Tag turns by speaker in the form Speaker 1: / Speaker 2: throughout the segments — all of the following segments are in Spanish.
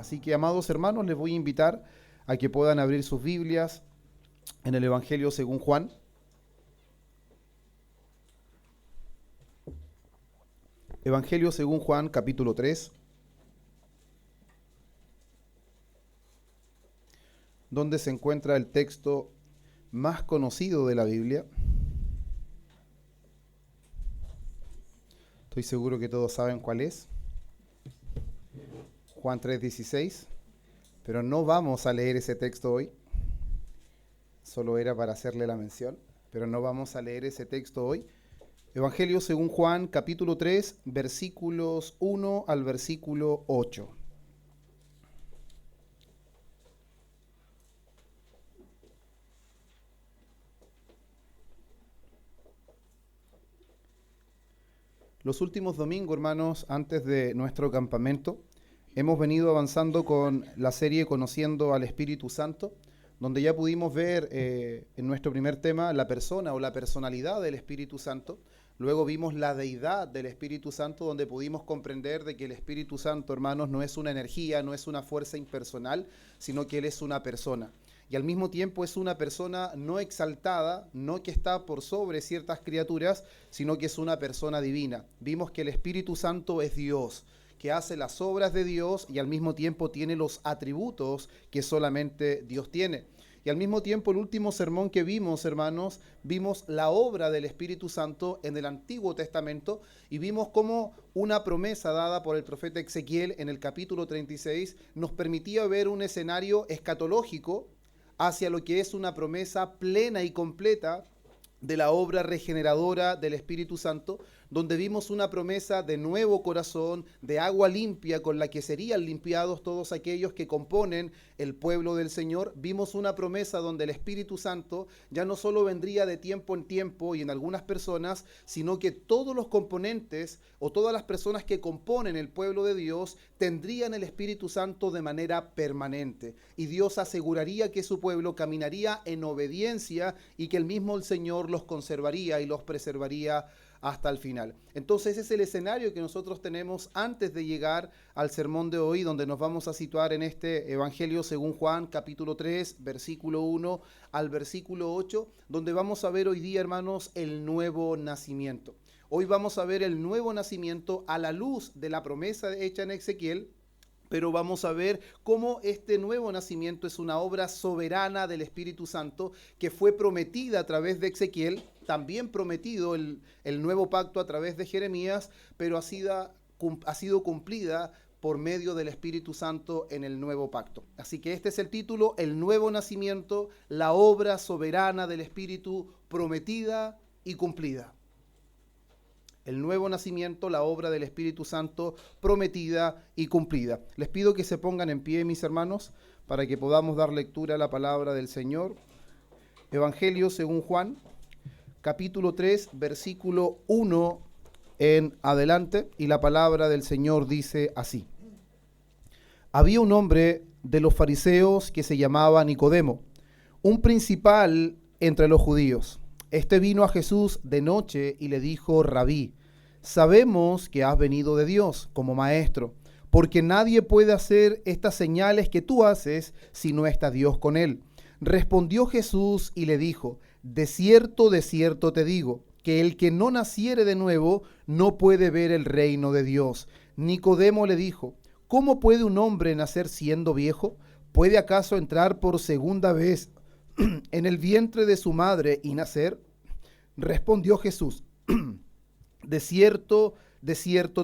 Speaker 1: Así que, amados hermanos, les voy a invitar a que puedan abrir sus Biblias en el Evangelio según Juan. Evangelio según Juan, capítulo 3, donde se encuentra el texto más conocido de la Biblia. Estoy seguro que todos saben cuál es. Juan 3:16, pero no vamos a leer ese texto hoy. Solo era para hacerle la mención, pero no vamos a leer ese texto hoy. Evangelio según Juan, capítulo 3, versículos 1 al versículo 8. Los últimos domingos, hermanos, antes de nuestro campamento, hemos venido avanzando con la serie Conociendo al Espíritu Santo, donde ya pudimos ver en nuestro primer tema la persona o la personalidad del Espíritu Santo. Luego vimos la deidad del Espíritu Santo, donde pudimos comprender de que el Espíritu Santo, hermanos, no es una energía, no es una fuerza impersonal, sino que Él es una persona. Y al mismo tiempo es una persona no exaltada, no que está por sobre ciertas criaturas, sino que es una persona divina. Vimos que el Espíritu Santo es Dios, que hace las obras de Dios y al mismo tiempo tiene los atributos que solamente Dios tiene. Y al mismo tiempo, el último sermón que vimos, hermanos, vimos la obra del Espíritu Santo en el Antiguo Testamento y vimos cómo una promesa dada por el profeta Ezequiel en el capítulo 36 nos permitía ver un escenario escatológico hacia lo que es una promesa plena y completa de la obra regeneradora del Espíritu Santo, donde vimos una promesa de nuevo corazón, de agua limpia con la que serían limpiados todos aquellos que componen el pueblo del Señor. Vimos una promesa donde el Espíritu Santo ya no solo vendría de tiempo en tiempo y en algunas personas, sino que todos los componentes o todas las personas que componen el pueblo de Dios tendrían el Espíritu Santo de manera permanente. Y Dios aseguraría que su pueblo caminaría en obediencia y que el mismo el Señor los conservaría y los preservaría hasta el final. Entonces ese es el escenario que nosotros tenemos antes de llegar al sermón de hoy, donde nos vamos a situar en este Evangelio según Juan, capítulo 3, versículo 1 al versículo 8, donde vamos a ver hoy día, hermanos, el nuevo nacimiento. Hoy vamos a ver el nuevo nacimiento a la luz de la promesa hecha en Ezequiel, pero vamos a ver cómo este nuevo nacimiento es una obra soberana del Espíritu Santo que fue prometida a través de Ezequiel, también prometido el nuevo pacto a través de Jeremías, pero ha sido cumplida por medio del Espíritu Santo en el nuevo pacto. Así que este es el título, el nuevo nacimiento, la obra soberana del Espíritu prometida y cumplida. El nuevo nacimiento, la obra del Espíritu Santo prometida y cumplida. Les pido que se pongan en pie, mis hermanos, para que podamos dar lectura a la palabra del Señor. Evangelio según Juan, capítulo 3, versículo 1 en adelante, y la palabra del Señor dice así. Había un hombre de los fariseos que se llamaba Nicodemo, un principal entre los judíos. Este vino a Jesús de noche y le dijo: Rabí, sabemos que has venido de Dios como maestro, porque nadie puede hacer estas señales que tú haces si no está Dios con él. Respondió Jesús y le dijo: de cierto te digo, que el que no naciere de nuevo no puede ver el reino de Dios. Nicodemo le dijo: ¿cómo puede un hombre nacer siendo viejo? ¿Puede acaso entrar por segunda vez en el vientre de su madre y nacer? Respondió Jesús: de cierto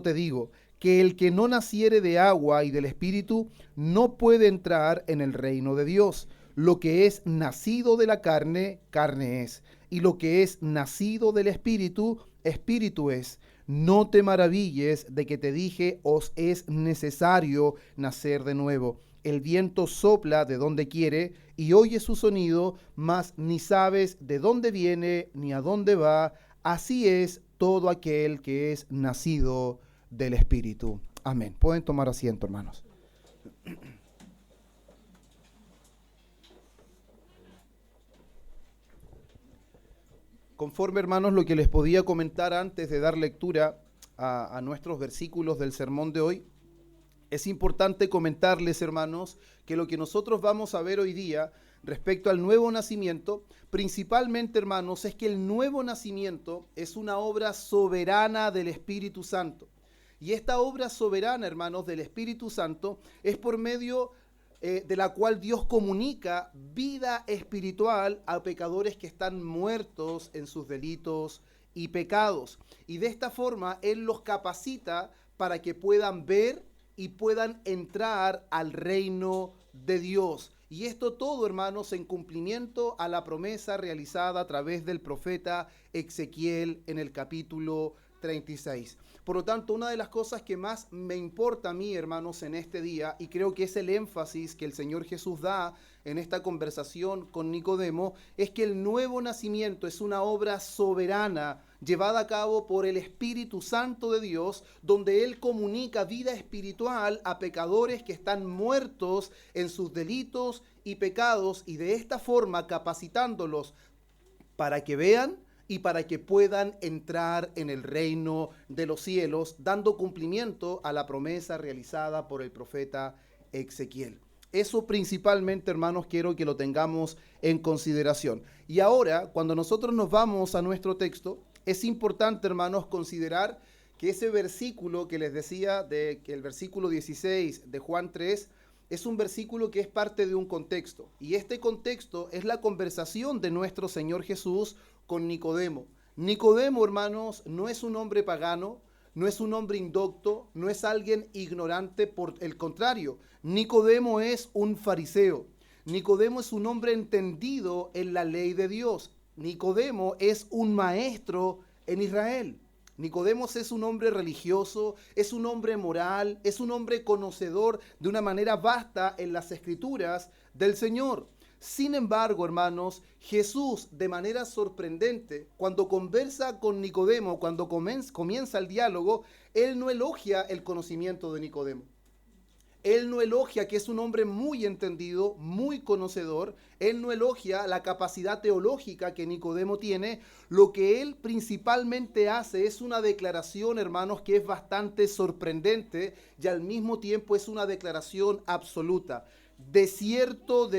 Speaker 1: te digo, que el que no naciere de agua y del Espíritu no puede entrar en el reino de Dios. Lo que es nacido de la carne, carne es, y lo que es nacido del Espíritu, Espíritu es. No te maravilles de que te dije: os es necesario nacer de nuevo. El viento sopla de donde quiere y oyes su sonido, mas ni sabes de dónde viene ni a dónde va. Así es todo aquel que es nacido del Espíritu. Amén. Pueden tomar asiento, hermanos. Conforme, hermanos, lo que les podía comentar antes de dar lectura a nuestros versículos del sermón de hoy, Es importante comentarles, hermanos, que lo que nosotros vamos a ver hoy día respecto al nuevo nacimiento, principalmente, hermanos, es que el nuevo nacimiento es una obra soberana del Espíritu Santo. Y esta obra soberana, hermanos, del Espíritu Santo es por medio de la cual Dios comunica vida espiritual a pecadores que están muertos en sus delitos y pecados. Y de esta forma Él los capacita para que puedan ver y puedan entrar al reino de Dios. Y esto todo, hermanos, en cumplimiento a la promesa realizada a través del profeta Ezequiel en el capítulo 36. Por lo tanto, una de las cosas que más me importa a mí, hermanos, en este día, y creo que es el énfasis que el Señor Jesús da en esta conversación con Nicodemo, es que el nuevo nacimiento es una obra soberana llevada a cabo por el Espíritu Santo de Dios, donde Él comunica vida espiritual a pecadores que están muertos en sus delitos y pecados, y de esta forma capacitándolos para que vean y para que puedan entrar en el reino de los cielos, dando cumplimiento a la promesa realizada por el profeta Ezequiel. Eso principalmente, hermanos, quiero que lo tengamos en consideración. Y ahora, cuando nosotros nos vamos a nuestro texto, es importante, hermanos, considerar que ese versículo que les decía, que el versículo 16 de Juan 3, es un versículo que es parte de un contexto. Y este contexto es la conversación de nuestro Señor Jesús con Nicodemo. Nicodemo, hermanos, no es un hombre pagano, no es un hombre indocto, no es alguien ignorante, por el contrario, Nicodemo es un fariseo. Nicodemo es un hombre entendido en la ley de Dios. Nicodemo es un maestro en Israel. Nicodemo es un hombre religioso, es un hombre moral, es un hombre conocedor de una manera vasta en las escrituras del Señor. Sin embargo, hermanos, Jesús, de manera sorprendente, cuando conversa con Nicodemo, cuando comienza el diálogo, Él no elogia el conocimiento de Nicodemo. Él no elogia que es un hombre muy entendido, muy conocedor. Él no elogia la capacidad teológica que Nicodemo tiene. Lo que él principalmente hace es una declaración, hermanos, que es bastante sorprendente y al mismo tiempo es una declaración absoluta. De cierto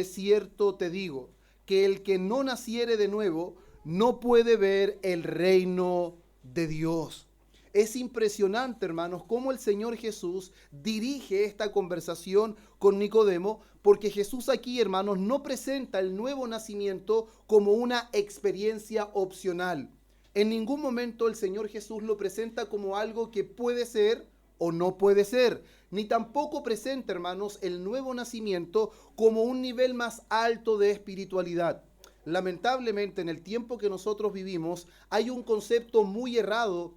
Speaker 1: te digo, que el que no naciere de nuevo no puede ver el reino de Dios. Es impresionante, hermanos, cómo el Señor Jesús dirige esta conversación con Nicodemo, porque Jesús aquí, hermanos, no presenta el nuevo nacimiento como una experiencia opcional. En ningún momento el Señor Jesús lo presenta como algo que puede ser o no puede ser, ni tampoco presenta, hermanos, el nuevo nacimiento como un nivel más alto de espiritualidad. Lamentablemente, en el tiempo que nosotros vivimos, hay un concepto muy errado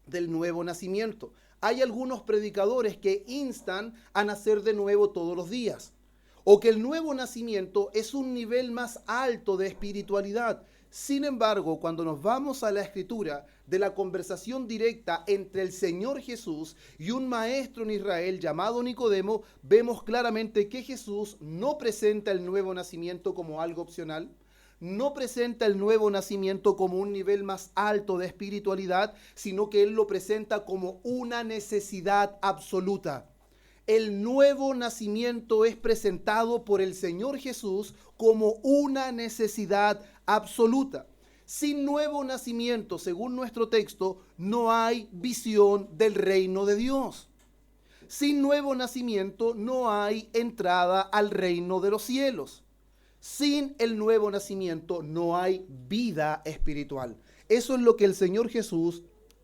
Speaker 1: del nuevo nacimiento. Hay algunos predicadores que instan a nacer de nuevo todos los días, o que el nuevo nacimiento es un nivel más alto de espiritualidad. Sin embargo, cuando nos vamos a la escritura de la conversación directa entre el Señor Jesús y un maestro en Israel llamado Nicodemo, vemos claramente que Jesús no presenta el nuevo nacimiento como algo opcional, no presenta el nuevo nacimiento como un nivel más alto de espiritualidad, sino que Él lo presenta como una necesidad absoluta. El nuevo nacimiento es presentado por el Señor Jesús como una necesidad absoluta. Sin nuevo nacimiento, según nuestro texto, no hay visión del reino de Dios. Sin nuevo nacimiento no hay entrada al reino de los cielos. Sin el nuevo nacimiento no hay vida espiritual. Eso es lo que el Señor Jesús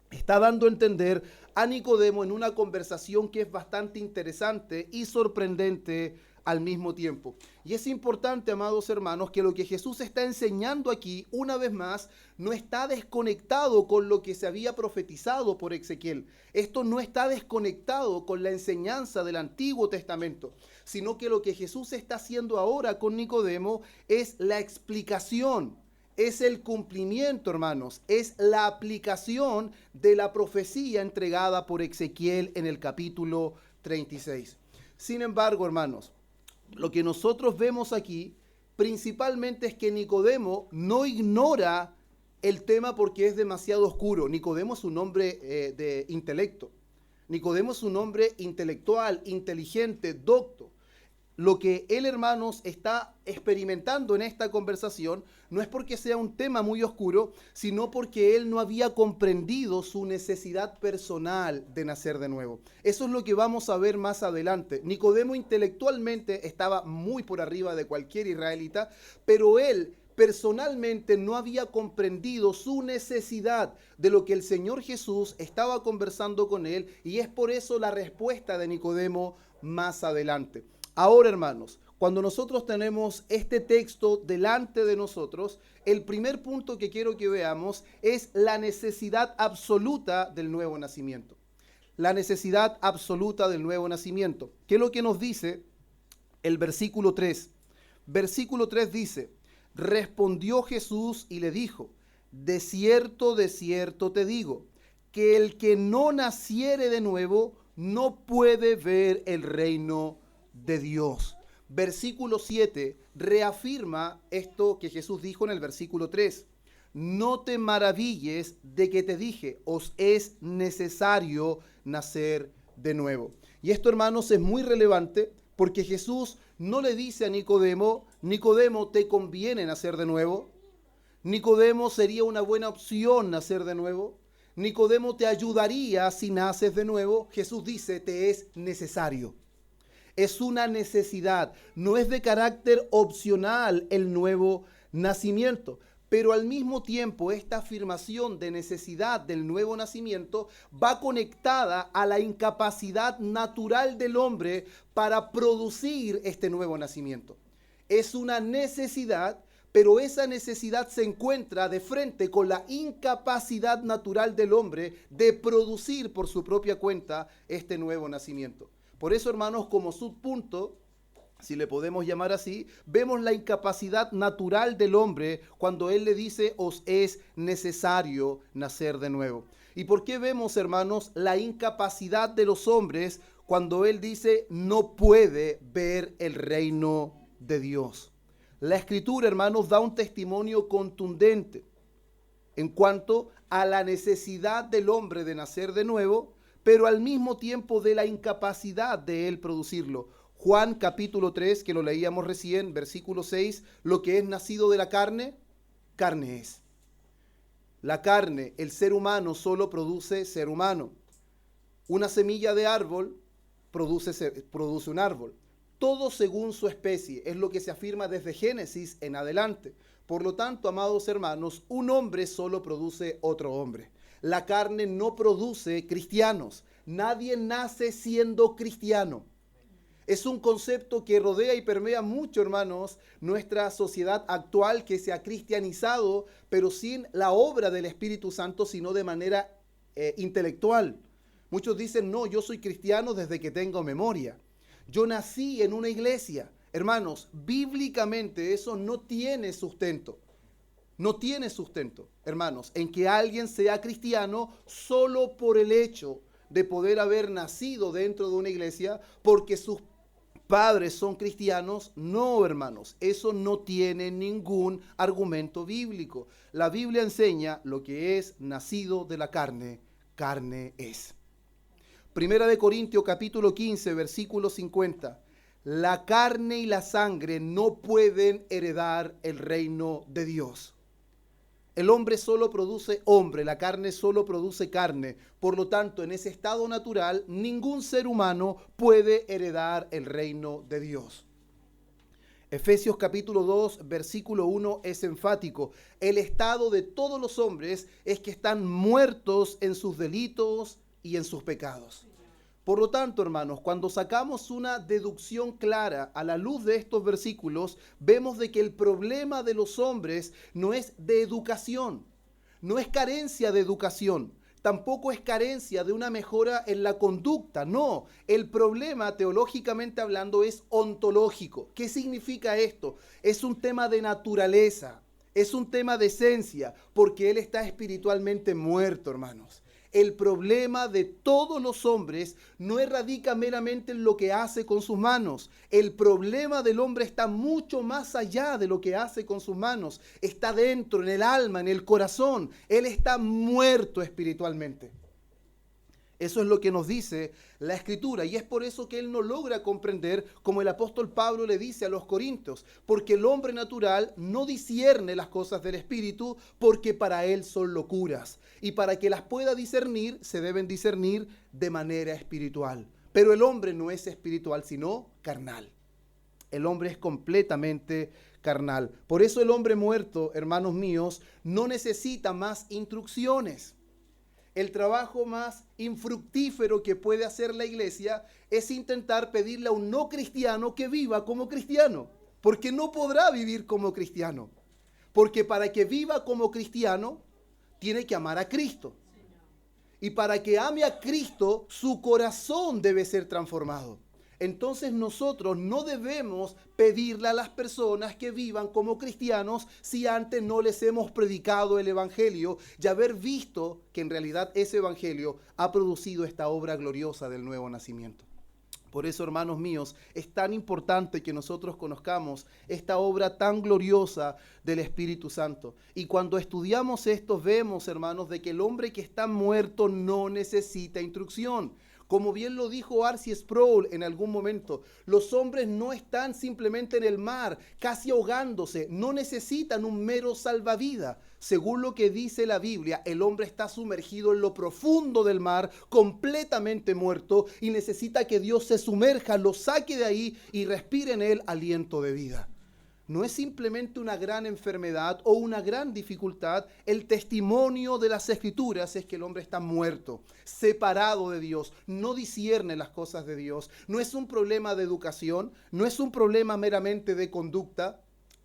Speaker 1: está dando a entender a Nicodemo en una conversación que es bastante interesante y sorprendente al mismo tiempo. Y es importante, amados hermanos, que lo que Jesús está enseñando aquí, una vez más, no está desconectado con lo que se había profetizado por Ezequiel. Esto no está desconectado con la enseñanza del Antiguo Testamento, sino que lo que Jesús está haciendo ahora con Nicodemo es la explicación, es el cumplimiento, hermanos, es la aplicación de la profecía entregada por Ezequiel en el capítulo 36. Sin embargo, hermanos, lo que nosotros vemos aquí principalmente es que Nicodemo no ignora el tema porque es demasiado oscuro. Nicodemo es un hombre de intelecto. Nicodemo es un hombre intelectual, inteligente, docto. Lo que él, hermanos, está experimentando en esta conversación no es porque sea un tema muy oscuro, sino porque él no había comprendido su necesidad personal de nacer de nuevo. Eso es lo que vamos a ver más adelante. Nicodemo intelectualmente estaba muy por arriba de cualquier israelita, pero él personalmente no había comprendido su necesidad de lo que el Señor Jesús estaba conversando con él, y es por eso la respuesta de Nicodemo más adelante. Ahora, hermanos, cuando nosotros tenemos este texto delante de nosotros, el primer punto que quiero que veamos es la necesidad absoluta del nuevo nacimiento. La necesidad absoluta del nuevo nacimiento. ¿Qué es lo que nos dice el versículo 3? Versículo 3 dice: respondió Jesús y le dijo: de cierto te digo, que el que no naciere de nuevo no puede ver el reino de Dios. Versículo 7 reafirma esto que Jesús dijo en el versículo 3. No te maravilles de que te dije, os es necesario nacer de nuevo. Y esto, hermanos, es muy relevante porque Jesús no le dice a Nicodemo: Nicodemo, ¿te conviene nacer de nuevo? Nicodemo, ¿sería una buena opción nacer de nuevo? Nicodemo, ¿te ayudaría si naces de nuevo? Jesús dice: te es necesario. Es una necesidad, no es de carácter opcional el nuevo nacimiento. Pero al mismo tiempo esta afirmación de necesidad del nuevo nacimiento va conectada a la incapacidad natural del hombre para producir este nuevo nacimiento. Es una necesidad, pero esa necesidad se encuentra de frente con la incapacidad natural del hombre de producir por su propia cuenta este nuevo nacimiento. Por eso, hermanos, como subpunto, si le podemos llamar así, vemos la incapacidad natural del hombre cuando él le dice: os es necesario nacer de nuevo. ¿Y por qué vemos, hermanos, la incapacidad de los hombres cuando él dice: no puede ver el reino de Dios? La Escritura, hermanos, da un testimonio contundente en cuanto a la necesidad del hombre de nacer de nuevo, pero al mismo tiempo de la incapacidad de él producirlo. Juan capítulo 3, que lo leíamos recién, versículo 6, lo que es nacido de la carne, carne es. La carne, el ser humano, solo produce ser humano. Una semilla de árbol produce un árbol. Todo según su especie, es lo que se afirma desde Génesis en adelante. Por lo tanto, amados hermanos, un hombre solo produce otro hombre. La carne no produce cristianos. Nadie nace siendo cristiano. Es un concepto que rodea y permea mucho, hermanos, nuestra sociedad actual, que se ha cristianizado, pero sin la obra del Espíritu Santo, sino de manera intelectual. Muchos dicen: no, yo soy cristiano desde que tengo memoria. Yo nací en una iglesia. Hermanos, bíblicamente eso no tiene sustento. No tiene sustento, hermanos, en que alguien sea cristiano solo por el hecho de poder haber nacido dentro de una iglesia, porque sus padres son cristianos. No, hermanos, eso no tiene ningún argumento bíblico. La Biblia enseña: lo que es nacido de la carne, carne es. Primera de Corintios capítulo 15, versículo 50. La carne y la sangre no pueden heredar el reino de Dios. El hombre solo produce hombre, la carne solo produce carne. Por lo tanto, en ese estado natural, ningún ser humano puede heredar el reino de Dios. Efesios capítulo 2, versículo 1 es enfático. El estado de todos los hombres es que están muertos en sus delitos y en sus pecados. Por lo tanto, hermanos, cuando sacamos una deducción clara a la luz de estos versículos, vemos de que el problema de los hombres no es de educación, no es carencia de educación, tampoco es carencia de una mejora en la conducta, no. El problema, teológicamente hablando, es ontológico. ¿Qué significa esto? Es un tema de naturaleza, es un tema de esencia, porque él está espiritualmente muerto, hermanos. El problema de todos los hombres no radica meramente en lo que hace con sus manos. El problema del hombre está mucho más allá de lo que hace con sus manos. Está dentro, en el alma, en el corazón. Él está muerto espiritualmente. Eso es lo que nos dice la Escritura, y es por eso que él no logra comprender, como el apóstol Pablo le dice a los corintios, porque el hombre natural no discierne las cosas del Espíritu, porque para él son locuras, y para que las pueda discernir, se deben discernir de manera espiritual. Pero el hombre no es espiritual, sino carnal. El hombre es completamente carnal. Por eso el hombre muerto, hermanos míos, no necesita más instrucciones. El trabajo más infructífero que puede hacer la iglesia es intentar pedirle a un no cristiano que viva como cristiano, porque no podrá vivir como cristiano, porque para que viva como cristiano tiene que amar a Cristo, y para que ame a Cristo su corazón debe ser transformado. Entonces nosotros no debemos pedirle a las personas que vivan como cristianos si antes no les hemos predicado el evangelio y haber visto que en realidad ese evangelio ha producido esta obra gloriosa del nuevo nacimiento. Por eso, hermanos míos, es tan importante que nosotros conozcamos esta obra tan gloriosa del Espíritu Santo. Y cuando estudiamos esto, vemos, hermanos, de que el hombre que está muerto no necesita instrucción. Como bien lo dijo R.C. Sproul en algún momento, los hombres no están simplemente en el mar, casi ahogándose, no necesitan un mero salvavidas. Según lo que dice la Biblia, el hombre está sumergido en lo profundo del mar, completamente muerto, y necesita que Dios se sumerja, lo saque de ahí y respire en él aliento de vida. No es simplemente una gran enfermedad o una gran dificultad. El testimonio de las Escrituras es que el hombre está muerto, separado de Dios, no discierne las cosas de Dios. No es un problema de educación, no es un problema meramente de conducta,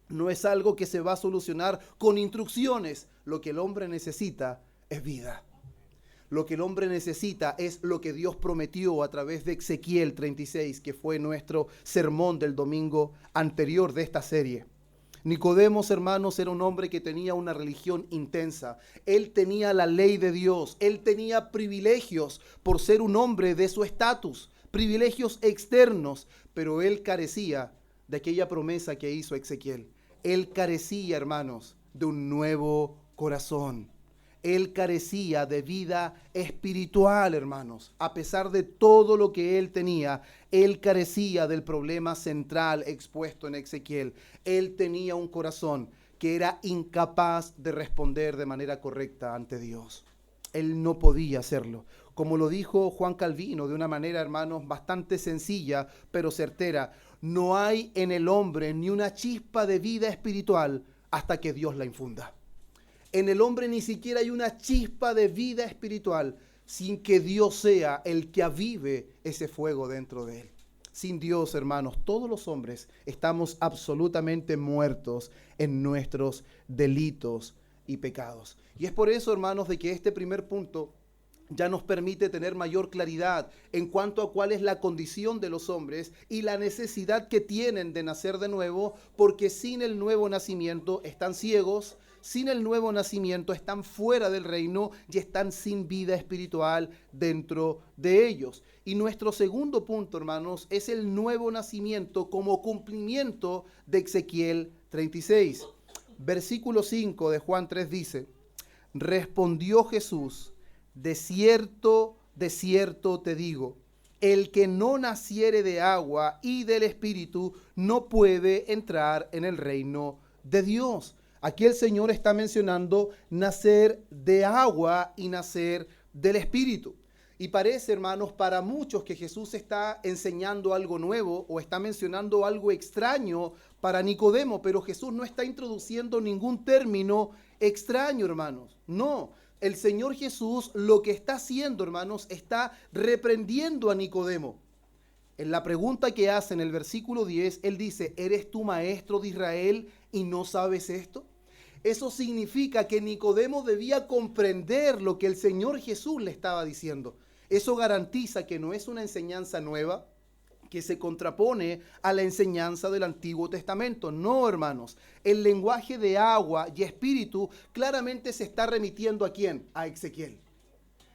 Speaker 1: no es algo que se va a solucionar con instrucciones. Lo que el hombre necesita es vida. Lo que el hombre necesita es lo que Dios prometió a través de Ezequiel 36, que fue nuestro sermón del domingo anterior de esta serie. Nicodemo, hermanos, era un hombre que tenía una religión intensa. Él tenía la ley de Dios. Él tenía privilegios por ser un hombre de su estatus, privilegios externos, pero él carecía de aquella promesa que hizo Ezequiel. Él carecía, hermanos, de un nuevo corazón. Él carecía de vida espiritual, hermanos. A pesar de todo lo que él tenía, él carecía del problema central expuesto en Ezequiel. Él tenía un corazón que era incapaz de responder de manera correcta ante Dios. Él no podía hacerlo. Como lo dijo Juan Calvino de una manera, hermanos, bastante sencilla, pero certera. No hay en el hombre ni una chispa de vida espiritual hasta que Dios la infunda. En el hombre ni siquiera hay una chispa de vida espiritual sin que Dios sea el que avive ese fuego dentro de él. Sin Dios, hermanos, todos los hombres estamos absolutamente muertos en nuestros delitos y pecados. Y es por eso, hermanos, de que este primer punto ya nos permite tener mayor claridad en cuanto a cuál es la condición de los hombres y la necesidad que tienen de nacer de nuevo, porque sin el nuevo nacimiento están ciegos, sin el nuevo nacimiento están fuera del reino y están sin vida espiritual dentro de ellos. Y nuestro segundo punto, hermanos, es el nuevo nacimiento como cumplimiento de Ezequiel 36. Versículo 5 de Juan 3 dice: respondió Jesús, de cierto te digo, el que no naciere de agua y del Espíritu no puede entrar en el reino de Dios. Aquí el Señor está mencionando nacer de agua y nacer del Espíritu. Y parece, hermanos, para muchos que Jesús está enseñando algo nuevo o está mencionando algo extraño para Nicodemo, pero Jesús no está introduciendo ningún término extraño, hermanos. No, el Señor Jesús lo que está haciendo, hermanos, está reprendiendo a Nicodemo. En la pregunta que hace en el versículo 10, él dice: ¿eres tú maestro de Israel y no sabes esto? Eso significa que Nicodemo debía comprender lo que el Señor Jesús le estaba diciendo. Eso garantiza que no es una enseñanza nueva que se contrapone a la enseñanza del Antiguo Testamento. No, hermanos. El lenguaje de agua y espíritu claramente se está remitiendo ¿a quién? A Ezequiel.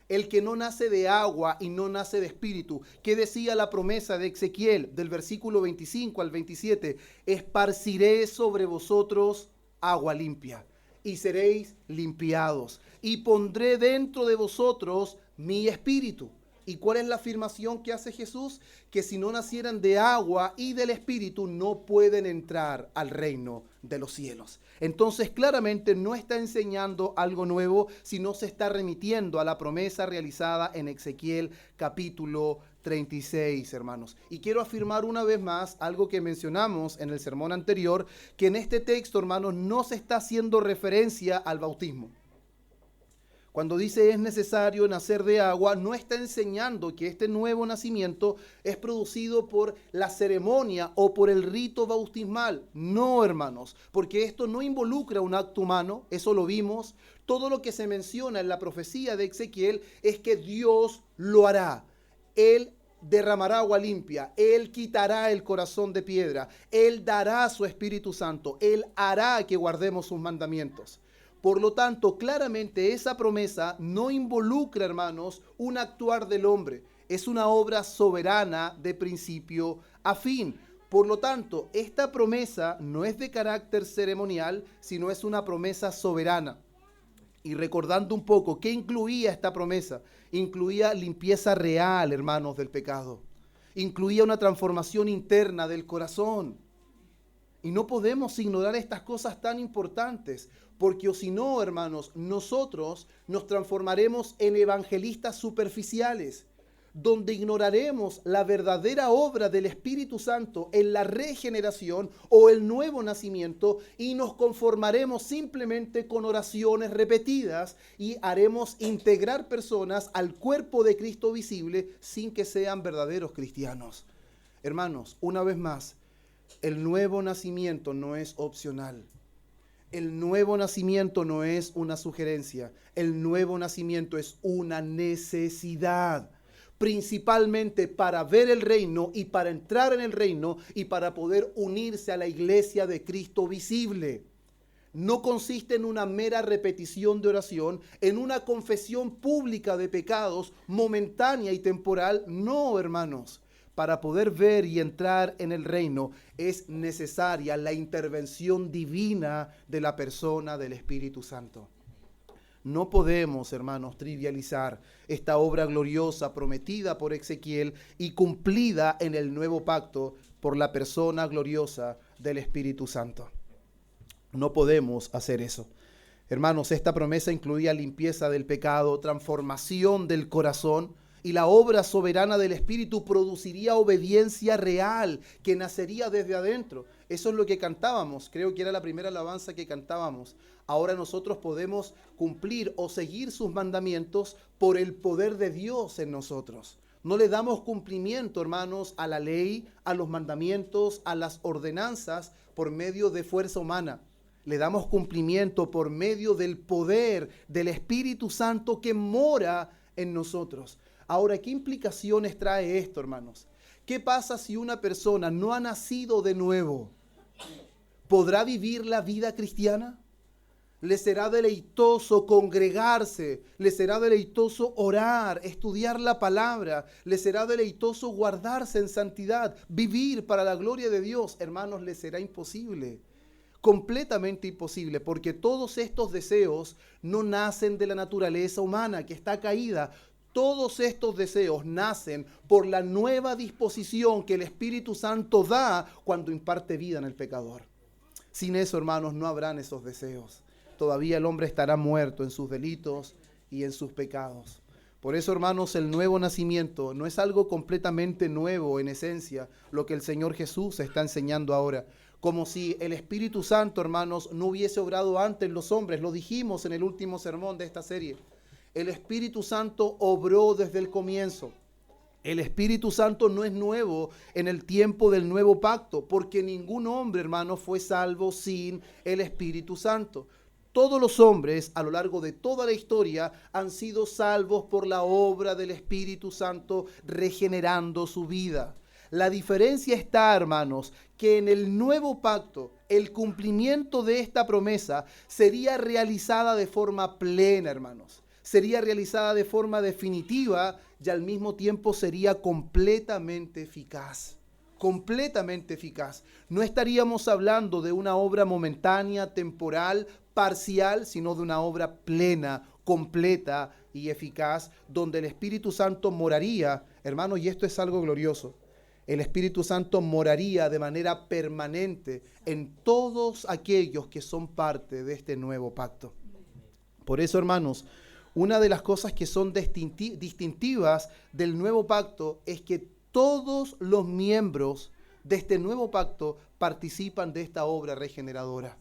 Speaker 1: El que no nace de agua y no nace de espíritu. ¿Qué decía la promesa de Ezequiel del versículo 25 al 27? Esparciré sobre vosotros agua limpia y seréis limpiados y pondré dentro de vosotros mi espíritu. ¿Y cuál es la afirmación que hace Jesús? Que si no nacieran de agua y del Espíritu, no pueden entrar al reino de los cielos. Entonces, claramente no está enseñando algo nuevo, sino se está remitiendo a la promesa realizada en Ezequiel capítulo 36, hermanos. Y quiero afirmar una vez más algo que mencionamos en el sermón anterior, que en este texto, hermanos, no se está haciendo referencia al bautismo. Cuando dice es necesario nacer de agua, no está enseñando que este nuevo nacimiento es producido por la ceremonia o por el rito bautismal. No, hermanos, porque esto no involucra un acto humano, eso lo vimos. Todo lo que se menciona en la profecía de Ezequiel es que Dios lo hará. Él derramará agua limpia, Él quitará el corazón de piedra, Él dará su Espíritu Santo, Él hará que guardemos sus mandamientos. Por lo tanto, claramente esa promesa no involucra, hermanos, un actuar del hombre. Es una obra soberana de principio a fin. Por lo tanto, esta promesa no es de carácter ceremonial, sino es una promesa soberana. Y recordando un poco, ¿qué incluía esta promesa? Incluía limpieza real, hermanos, del pecado. Incluía una transformación interna del corazón. Y no podemos ignorar estas cosas tan importantes, porque o si no, hermanos, nosotros nos transformaremos en evangelistas superficiales, donde ignoraremos la verdadera obra del Espíritu Santo en la regeneración o el nuevo nacimiento y nos conformaremos simplemente con oraciones repetidas y haremos integrar personas al cuerpo de Cristo visible sin que sean verdaderos cristianos. Hermanos, una vez más, el nuevo nacimiento no es opcional. El nuevo nacimiento no es una sugerencia. El nuevo nacimiento es una necesidad. Principalmente para ver el reino y para entrar en el reino y para poder unirse a la iglesia de Cristo visible. No consiste en una mera repetición de oración, en una confesión pública de pecados momentánea y temporal. No, hermanos. Para poder ver y entrar en el reino es necesaria la intervención divina de la persona del Espíritu Santo. No podemos, hermanos, trivializar esta obra gloriosa prometida por Ezequiel y cumplida en el nuevo pacto por la persona gloriosa del Espíritu Santo. No podemos hacer eso. Hermanos, esta promesa incluía limpieza del pecado, transformación del corazón, y la obra soberana del Espíritu produciría obediencia real que nacería desde adentro. Eso es lo que cantábamos, creo que era la primera alabanza que cantábamos. Ahora nosotros podemos cumplir o seguir sus mandamientos por el poder de Dios en nosotros. No le damos cumplimiento, hermanos, a la ley, a los mandamientos, a las ordenanzas por medio de fuerza humana. Le damos cumplimiento por medio del poder del Espíritu Santo que mora en nosotros. Ahora, ¿qué implicaciones trae esto, hermanos? ¿Qué pasa si una persona no ha nacido de nuevo? ¿Podrá vivir la vida cristiana? ¿Le será deleitoso congregarse? ¿Le será deleitoso orar, estudiar la palabra? ¿Le será deleitoso guardarse en santidad, vivir para la gloria de Dios? Hermanos, le será imposible. Completamente imposible, porque todos estos deseos no nacen de la naturaleza humana que está caída. Todos estos deseos nacen por la nueva disposición que el Espíritu Santo da cuando imparte vida en el pecador. Sin eso, hermanos, no habrán esos deseos. Todavía el hombre estará muerto en sus delitos y en sus pecados. Por eso, hermanos, el nuevo nacimiento no es algo completamente nuevo en esencia, lo que el Señor Jesús está enseñando ahora. Como si el Espíritu Santo, hermanos, no hubiese obrado antes en los hombres. Lo dijimos en el último sermón de esta serie. El Espíritu Santo obró desde el comienzo. El Espíritu Santo no es nuevo en el tiempo del nuevo pacto, porque ningún hombre, hermano, fue salvo sin el Espíritu Santo. Todos los hombres a lo largo de toda la historia han sido salvos por la obra del Espíritu Santo regenerando su vida. La diferencia está, hermanos, que en el nuevo pacto el cumplimiento de esta promesa sería realizada de forma plena, hermanos. Sería realizada de forma definitiva y al mismo tiempo sería completamente eficaz. Completamente eficaz. No estaríamos hablando de una obra momentánea, temporal, parcial, sino de una obra plena, completa y eficaz, donde el Espíritu Santo moraría, hermanos, y esto es algo glorioso. El Espíritu Santo moraría de manera permanente en todos aquellos que son parte de este nuevo pacto. Por eso, hermanos, una de las cosas que son distintivas del nuevo pacto es que todos los miembros de este nuevo pacto participan de esta obra regeneradora.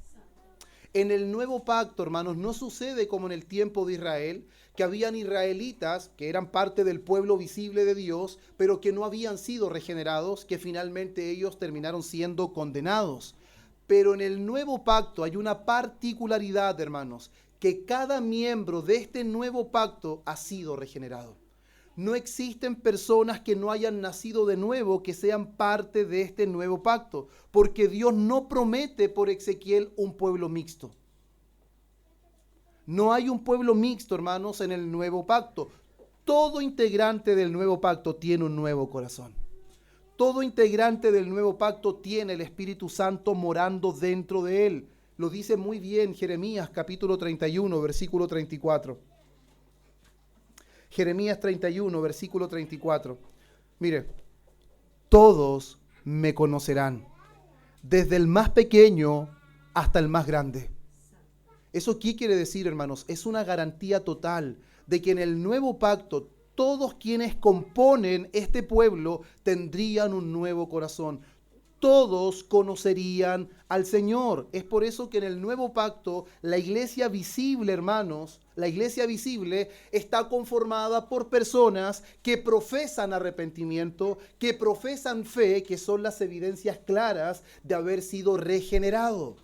Speaker 1: En el nuevo pacto, hermanos, no sucede como en el tiempo de Israel, que habían israelitas que eran parte del pueblo visible de Dios, pero que no habían sido regenerados, que finalmente ellos terminaron siendo condenados. Pero en el nuevo pacto hay una particularidad, hermanos, que cada miembro de este nuevo pacto ha sido regenerado. No existen personas que no hayan nacido de nuevo que sean parte de este nuevo pacto, porque Dios no promete por Ezequiel un pueblo mixto. No hay un pueblo mixto, hermanos, en el nuevo pacto. Todo integrante del nuevo pacto tiene un nuevo corazón. Todo integrante del nuevo pacto tiene el Espíritu Santo morando dentro de él. Lo dice muy bien Jeremías capítulo 31, versículo 34. Jeremías 31, versículo 34. Mire, todos me conocerán, desde el más pequeño hasta el más grande. ¿Eso qué quiere decir, hermanos? Es una garantía total de que en el nuevo pacto todos quienes componen este pueblo tendrían un nuevo corazón. Todos conocerían al Señor. Es por eso que en el nuevo pacto la iglesia visible, hermanos, la iglesia visible está conformada por personas que profesan arrepentimiento, que profesan fe, que son las evidencias claras de haber sido regenerado.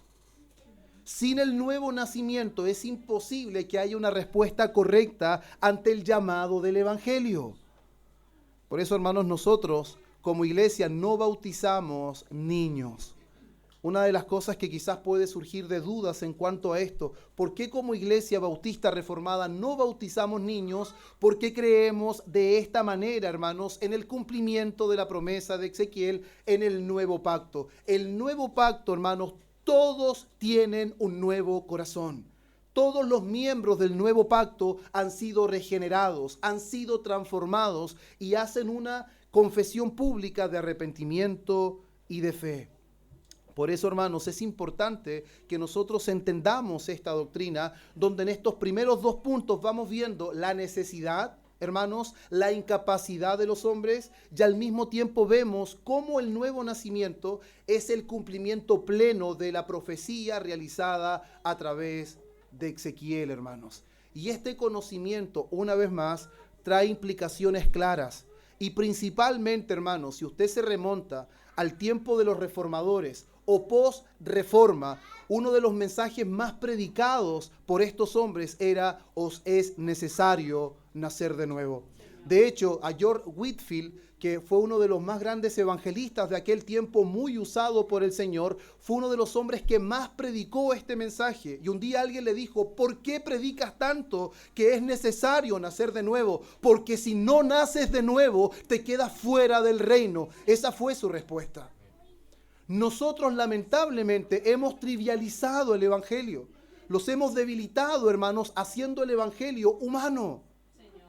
Speaker 1: Sin el nuevo nacimiento es imposible que haya una respuesta correcta ante el llamado del Evangelio. Por eso, hermanos, nosotros como iglesia no bautizamos niños. Una de las cosas que quizás puede surgir de dudas en cuanto a esto, ¿por qué como iglesia bautista reformada no bautizamos niños? ¿Por qué creemos de esta manera, hermanos, en el cumplimiento de la promesa de Ezequiel en el nuevo pacto? El nuevo pacto, hermanos, todos tienen un nuevo corazón. Todos los miembros del nuevo pacto han sido regenerados, han sido transformados y hacen una confesión pública de arrepentimiento y de fe. Por eso, hermanos, es importante que nosotros entendamos esta doctrina, donde en estos primeros dos puntos vamos viendo la necesidad, hermanos, la incapacidad de los hombres, y al mismo tiempo vemos cómo el nuevo nacimiento es el cumplimiento pleno de la profecía realizada a través de Ezequiel, hermanos. Y este conocimiento, una vez más, trae implicaciones claras. Y principalmente, hermanos, si usted se remonta al tiempo de los reformadores o post-reforma, uno de los mensajes más predicados por estos hombres era: os es necesario nacer de nuevo. De hecho, a George Whitefield, que fue uno de los más grandes evangelistas de aquel tiempo, muy usado por el Señor, fue uno de los hombres que más predicó este mensaje. Y un día alguien le dijo: ¿por qué predicas tanto que es necesario nacer de nuevo? Porque si no naces de nuevo, te quedas fuera del reino. Esa fue su respuesta. Nosotros lamentablemente hemos trivializado el evangelio. Los hemos debilitado, hermanos, haciendo el evangelio humano,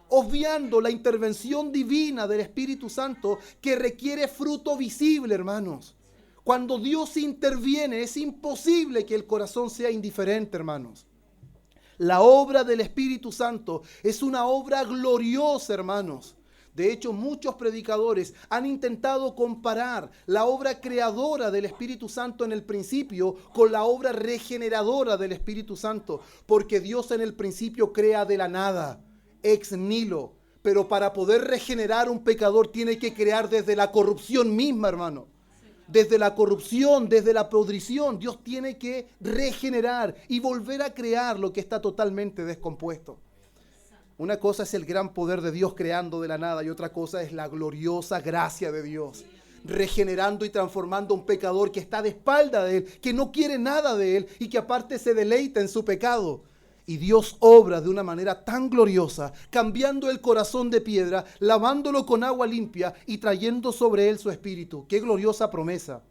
Speaker 1: obviando la intervención divina del Espíritu Santo que requiere fruto visible, hermanos. Cuando Dios interviene, es imposible que el corazón sea indiferente, hermanos. La obra del Espíritu Santo es una obra gloriosa, hermanos. De hecho, muchos predicadores han intentado comparar la obra creadora del Espíritu Santo en el principio con la obra regeneradora del Espíritu Santo, porque Dios en el principio crea de la nada, ex nihilo, pero para poder regenerar un pecador tiene que crear desde la corrupción misma, hermano. Desde la corrupción, desde la podrición, Dios tiene que regenerar y volver a crear lo que está totalmente descompuesto. Una cosa es el gran poder de Dios creando de la nada y otra cosa es la gloriosa gracia de Dios, regenerando y transformando a un pecador que está de espalda de Él, que no quiere nada de Él y que aparte se deleita en su pecado. Y Dios obra de una manera tan gloriosa, cambiando el corazón de piedra, lavándolo con agua limpia y trayendo sobre él su espíritu. ¡Qué gloriosa promesa!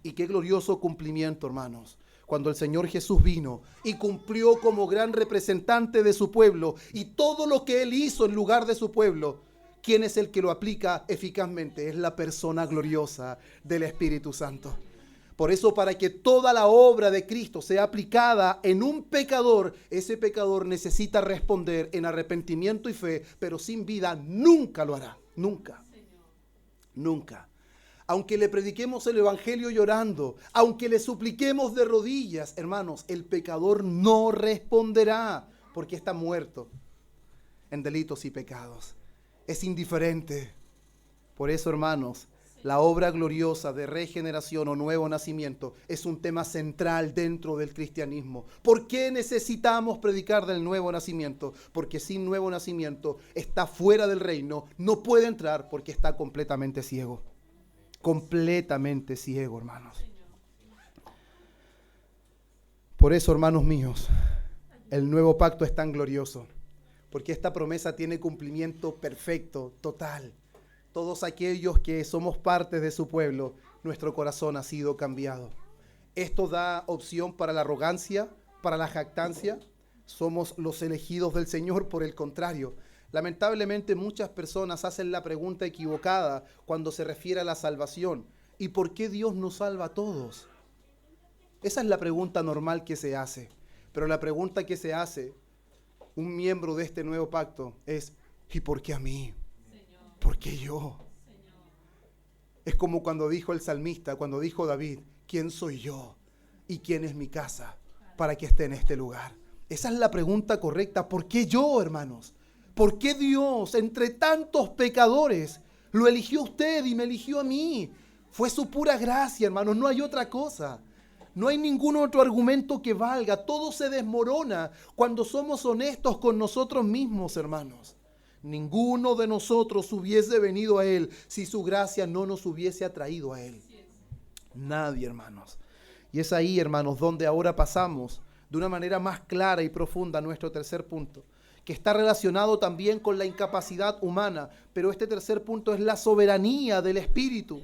Speaker 1: Y qué glorioso cumplimiento, hermanos. Cuando el Señor Jesús vino y cumplió como gran representante de su pueblo y todo lo que Él hizo en lugar de su pueblo, ¿quién es el que lo aplica eficazmente? Es la persona gloriosa del Espíritu Santo. Por eso, para que toda la obra de Cristo sea aplicada en un pecador, ese pecador necesita responder en arrepentimiento y fe, pero sin vida nunca lo hará. Nunca. Nunca. Aunque le prediquemos el evangelio llorando, aunque le supliquemos de rodillas, hermanos, el pecador no responderá porque está muerto en delitos y pecados. Es indiferente. Por eso, hermanos, la obra gloriosa de regeneración o nuevo nacimiento es un tema central dentro del cristianismo. ¿Por qué necesitamos predicar del nuevo nacimiento? Porque sin nuevo nacimiento está fuera del reino, no puede entrar porque está completamente ciego. Completamente ciego, hermanos. Por eso, hermanos míos, el nuevo pacto es tan glorioso, porque esta promesa tiene cumplimiento perfecto, total. Todos aquellos que somos parte de su pueblo, nuestro corazón ha sido cambiado. Esto da opción para la arrogancia, para la jactancia. Somos los elegidos del Señor, por el contrario. Lamentablemente muchas personas hacen la pregunta equivocada cuando se refiere a la salvación. ¿Y por qué Dios nos salva a todos? Esa es la pregunta normal que se hace. Pero la pregunta que se hace un miembro de este nuevo pacto es: ¿y por qué a mí? ¿Por qué yo? Es como cuando dijo el salmista, cuando dijo David: ¿quién soy yo y quién es mi casa para que esté en este lugar? Esa es la pregunta correcta. ¿Por qué yo, hermanos? ¿Por qué Dios, entre tantos pecadores, lo eligió a usted y me eligió a mí? Fue su pura gracia, hermanos, no hay otra cosa. No hay ningún otro argumento que valga. Todo se desmorona cuando somos honestos con nosotros mismos, hermanos. Ninguno de nosotros hubiese venido a Él si su gracia no nos hubiese atraído a Él. Nadie, hermanos. Y es ahí, hermanos, donde ahora pasamos de una manera más clara y profunda a nuestro tercer punto, que está relacionado también con la incapacidad humana, pero este tercer punto es la soberanía del Espíritu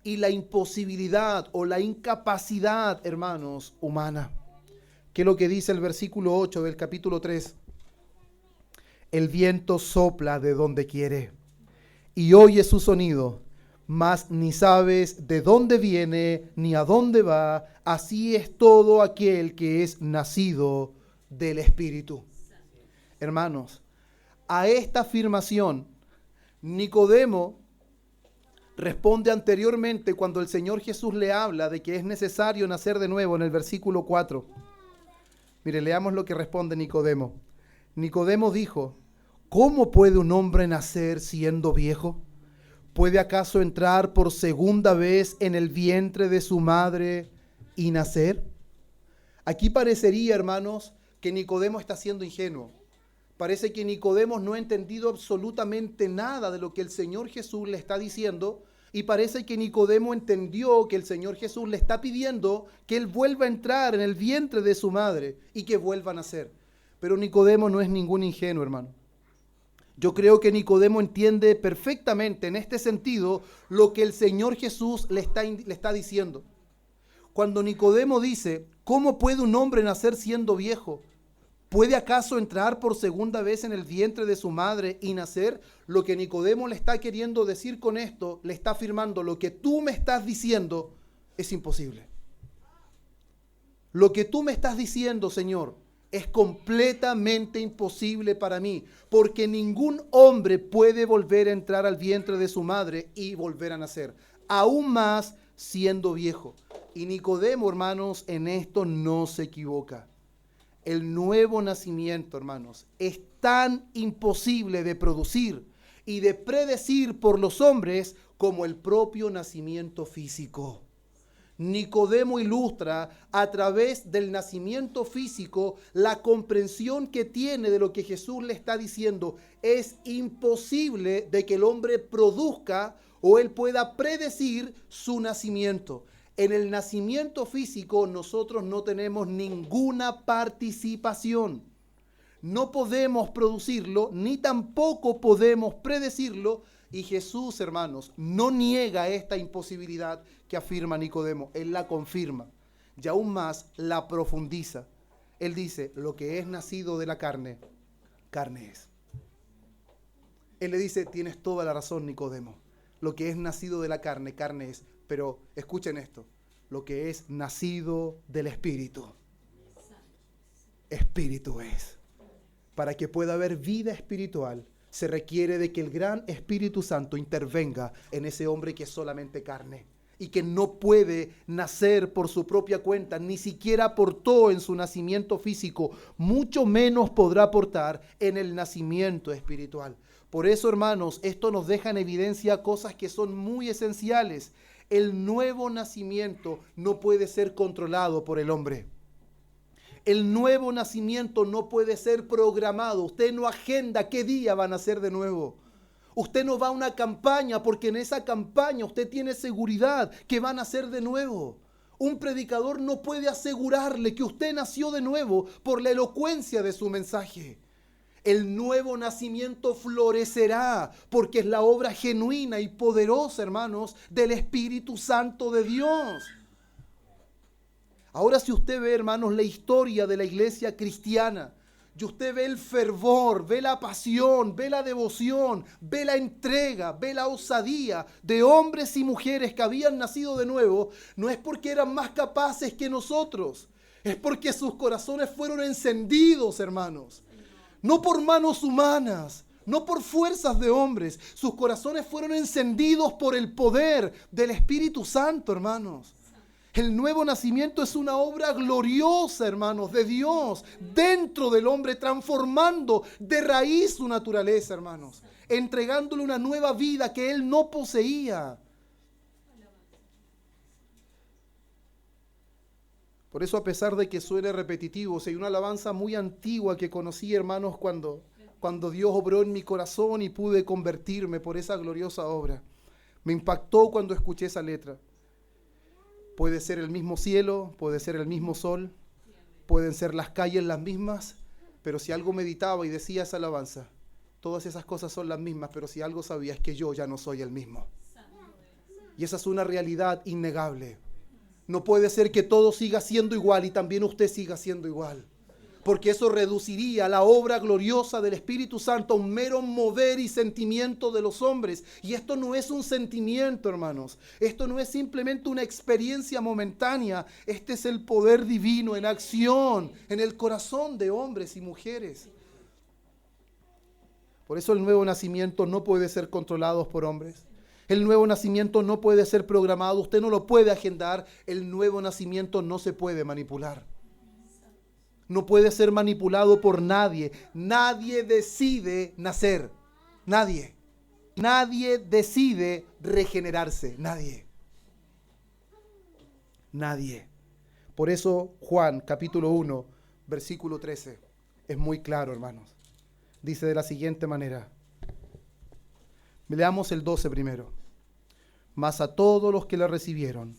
Speaker 1: y la imposibilidad o la incapacidad, hermanos, humana. ¿Qué es lo que dice el versículo 8 del capítulo 3? El viento sopla de donde quiere y oyes su sonido, mas ni sabes de dónde viene ni a dónde va. Así es todo aquel que es nacido del Espíritu. Hermanos, a esta afirmación Nicodemo responde anteriormente cuando el Señor Jesús le habla de que es necesario nacer de nuevo en el versículo 4. Mire, leamos lo que responde Nicodemo. Nicodemo dijo: ¿cómo puede un hombre nacer siendo viejo? ¿Puede acaso entrar por segunda vez en el vientre de su madre y nacer? Aquí parecería, hermanos, que Nicodemo está siendo ingenuo. Parece que Nicodemo no ha entendido absolutamente nada de lo que el Señor Jesús le está diciendo, y parece que Nicodemo entendió que el Señor Jesús le está pidiendo que él vuelva a entrar en el vientre de su madre y que vuelva a nacer. Pero Nicodemo no es ningún ingenuo, hermano. Yo creo que Nicodemo entiende perfectamente en este sentido lo que el Señor Jesús le está diciendo. Cuando Nicodemo dice: ¿cómo puede un hombre nacer siendo viejo? ¿Puede acaso entrar por segunda vez en el vientre de su madre y nacer? Lo que Nicodemo le está queriendo decir con esto, le está afirmando: lo que tú me estás diciendo es imposible. Lo que tú me estás diciendo, Señor, es completamente imposible para mí, porque ningún hombre puede volver a entrar al vientre de su madre y volver a nacer, aún más siendo viejo. Y Nicodemo, hermanos, en esto no se equivoca. El nuevo nacimiento, hermanos, es tan imposible de producir y de predecir por los hombres como el propio nacimiento físico. Nicodemo ilustra a través del nacimiento físico la comprensión que tiene de lo que Jesús le está diciendo. Es imposible de que el hombre produzca o él pueda predecir su nacimiento. En el nacimiento físico nosotros no tenemos ninguna participación. No podemos producirlo, ni tampoco podemos predecirlo. Y Jesús, hermanos, no niega esta imposibilidad que afirma Nicodemo. Él la confirma. y aún más la profundiza. Él dice, lo que es nacido de la carne, carne es. Él le dice, tienes toda la razón, Nicodemo. Lo que es nacido de la carne, carne es. Pero escuchen esto, lo que es nacido del Espíritu, Espíritu es. Para que pueda haber vida espiritual, se requiere de que el gran Espíritu Santo intervenga en ese hombre que es solamente carne y que no puede nacer por su propia cuenta, ni siquiera aportó en su nacimiento físico, mucho menos podrá aportar en el nacimiento espiritual. Por eso, hermanos, esto nos deja en evidencia cosas que son muy esenciales. El nuevo nacimiento no puede ser controlado por el hombre. El nuevo nacimiento no puede ser programado. Usted no agenda qué día van a nacer de nuevo. Usted no va a una campaña porque en esa campaña usted tiene seguridad que van a nacer de nuevo. Un predicador no puede asegurarle que usted nació de nuevo por la elocuencia de su mensaje. El nuevo nacimiento florecerá porque es la obra genuina y poderosa, hermanos, del Espíritu Santo de Dios. Ahora, si usted ve, hermanos, la historia de la iglesia cristiana, y usted ve el fervor, ve la pasión, ve la devoción, ve la entrega, ve la osadía de hombres y mujeres que habían nacido de nuevo, no es porque eran más capaces que nosotros, es porque sus corazones fueron encendidos, hermanos. No por manos humanas, no por fuerzas de hombres. Sus corazones fueron encendidos por el poder del Espíritu Santo, hermanos. El nuevo nacimiento es una obra gloriosa, hermanos, de Dios dentro del hombre, transformando de raíz su naturaleza, hermanos, entregándole una nueva vida que él no poseía. Por eso, a pesar de que suene repetitivo, si hay una alabanza muy antigua que conocí, hermanos, cuando Dios obró en mi corazón y pude convertirme por esa gloriosa obra. Me impactó cuando escuché esa letra. Puede ser el mismo cielo, puede ser el mismo sol, pueden ser las calles las mismas, pero si algo meditaba y decía esa alabanza, todas esas cosas son las mismas, pero si algo sabía es que yo ya no soy el mismo. Y esa es una realidad innegable. No puede ser que todo siga siendo igual y también usted siga siendo igual. Porque eso reduciría la obra gloriosa del Espíritu Santo a un mero mover y sentimiento de los hombres. Y esto no es un sentimiento, hermanos. Esto no es simplemente una experiencia momentánea. Este es el poder divino en acción, en el corazón de hombres y mujeres. Por eso el nuevo nacimiento no puede ser controlado por hombres. El nuevo nacimiento no puede ser programado. Usted no lo puede agendar. El nuevo nacimiento no se puede manipular. No puede ser manipulado por nadie. Nadie decide nacer. Nadie. Nadie decide regenerarse. Nadie. Nadie. Por eso Juan, capítulo 1, versículo 13, es muy claro, hermanos. Dice de la siguiente manera. Leamos el 12 primero. Mas a todos los que le recibieron,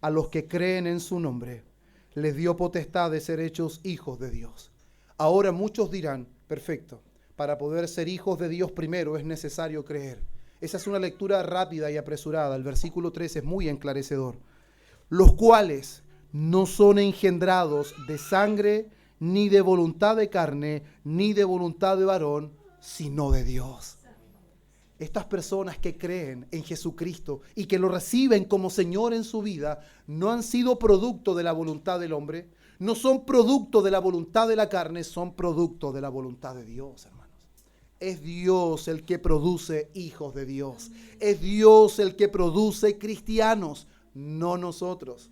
Speaker 1: a los que creen en su nombre, les dio potestad de ser hechos hijos de Dios. Ahora muchos dirán, perfecto, para poder ser hijos de Dios primero es necesario creer. Esa es una lectura rápida y apresurada. El versículo 13 es muy enclarecedor. Los cuales no son engendrados de sangre, ni de voluntad de carne, ni de voluntad de varón, sino de Dios. Estas personas que creen en Jesucristo y que lo reciben como Señor en su vida, no han sido producto de la voluntad del hombre, no son producto de la voluntad de la carne, son producto de la voluntad de Dios, hermanos. Es Dios el que produce hijos de Dios. Es Dios el que produce cristianos, no nosotros.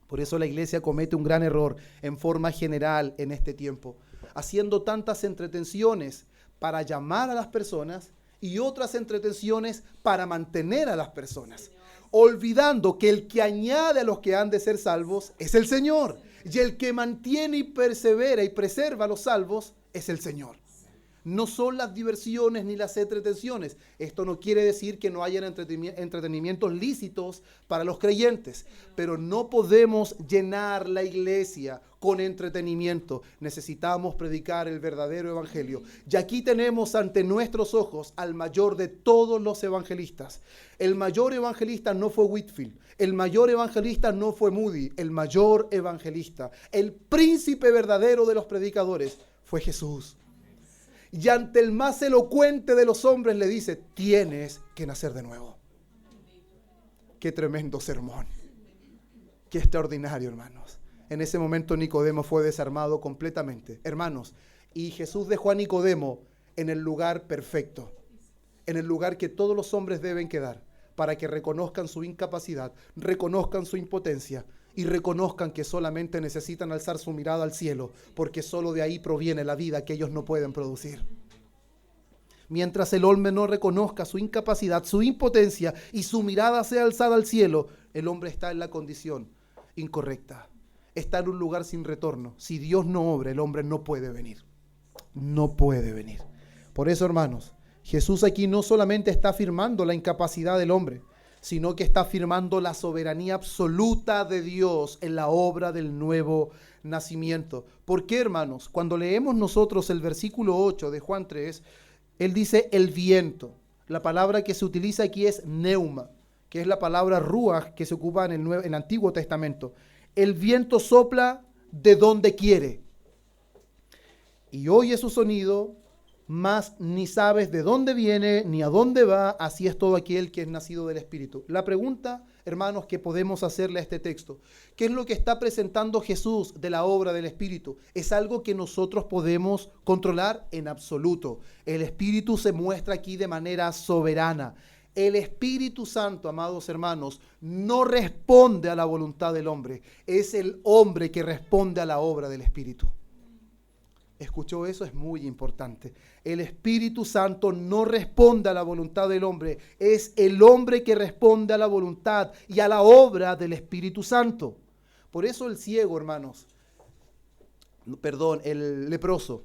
Speaker 1: Por eso la iglesia comete un gran error en forma general en este tiempo, haciendo tantas entretenciones para llamar a las personas y otras entretenciones para mantener a las personas, olvidando que el que añade a los que han de ser salvos es el Señor, y el que mantiene y persevera y preserva a los salvos es el Señor. No son las diversiones ni las entretenciones. Esto no quiere decir que no hayan entretenimientos lícitos para los creyentes, pero no podemos llenar la iglesia con entretenimiento. Necesitamos predicar el verdadero evangelio. Y aquí tenemos ante nuestros ojos al mayor de todos los evangelistas. El mayor evangelista no fue Whitefield. El mayor evangelista no fue Moody. El mayor evangelista, el príncipe verdadero de los predicadores, fue Jesús. Y ante el más elocuente de los hombres le dice: tienes que nacer de nuevo. Qué tremendo sermón. Qué extraordinario, hermanos. En ese momento Nicodemo fue desarmado completamente. Hermanos, y Jesús dejó a Nicodemo en el lugar perfecto, en el lugar que todos los hombres deben quedar, para que reconozcan su incapacidad, reconozcan su impotencia y reconozcan que solamente necesitan alzar su mirada al cielo, porque solo de ahí proviene la vida que ellos no pueden producir. Mientras el hombre no reconozca su incapacidad, su impotencia y su mirada sea alzada al cielo, el hombre está en la condición incorrecta. Está en un lugar sin retorno. Si Dios no obra, el hombre no puede venir. No puede venir. Por eso, hermanos, Jesús aquí no solamente está afirmando la incapacidad del hombre, sino que está afirmando la soberanía absoluta de Dios en la obra del nuevo nacimiento. ¿Por qué, hermanos? Cuando leemos nosotros el versículo 8 de Juan 3, él dice el viento. La palabra que se utiliza aquí es neuma, que es la palabra ruach que se ocupa en el Antiguo Testamento. El viento sopla de donde quiere y oye su sonido, mas ni sabes de dónde viene ni a dónde va. Así es todo aquel que es nacido del Espíritu. La pregunta, hermanos, que podemos hacerle a este texto: ¿qué es lo que está presentando Jesús de la obra del Espíritu? ¿Es algo que nosotros podemos controlar? En absoluto. El Espíritu se muestra aquí de manera soberana. El Espíritu Santo, amados hermanos, no responde a la voluntad del hombre. Es el hombre que responde a la obra del Espíritu. ¿Escuchó eso? Es muy importante. El Espíritu Santo no responde a la voluntad del hombre. Es el hombre que responde a la voluntad y a la obra del Espíritu Santo. Por eso el ciego, hermanos, el leproso,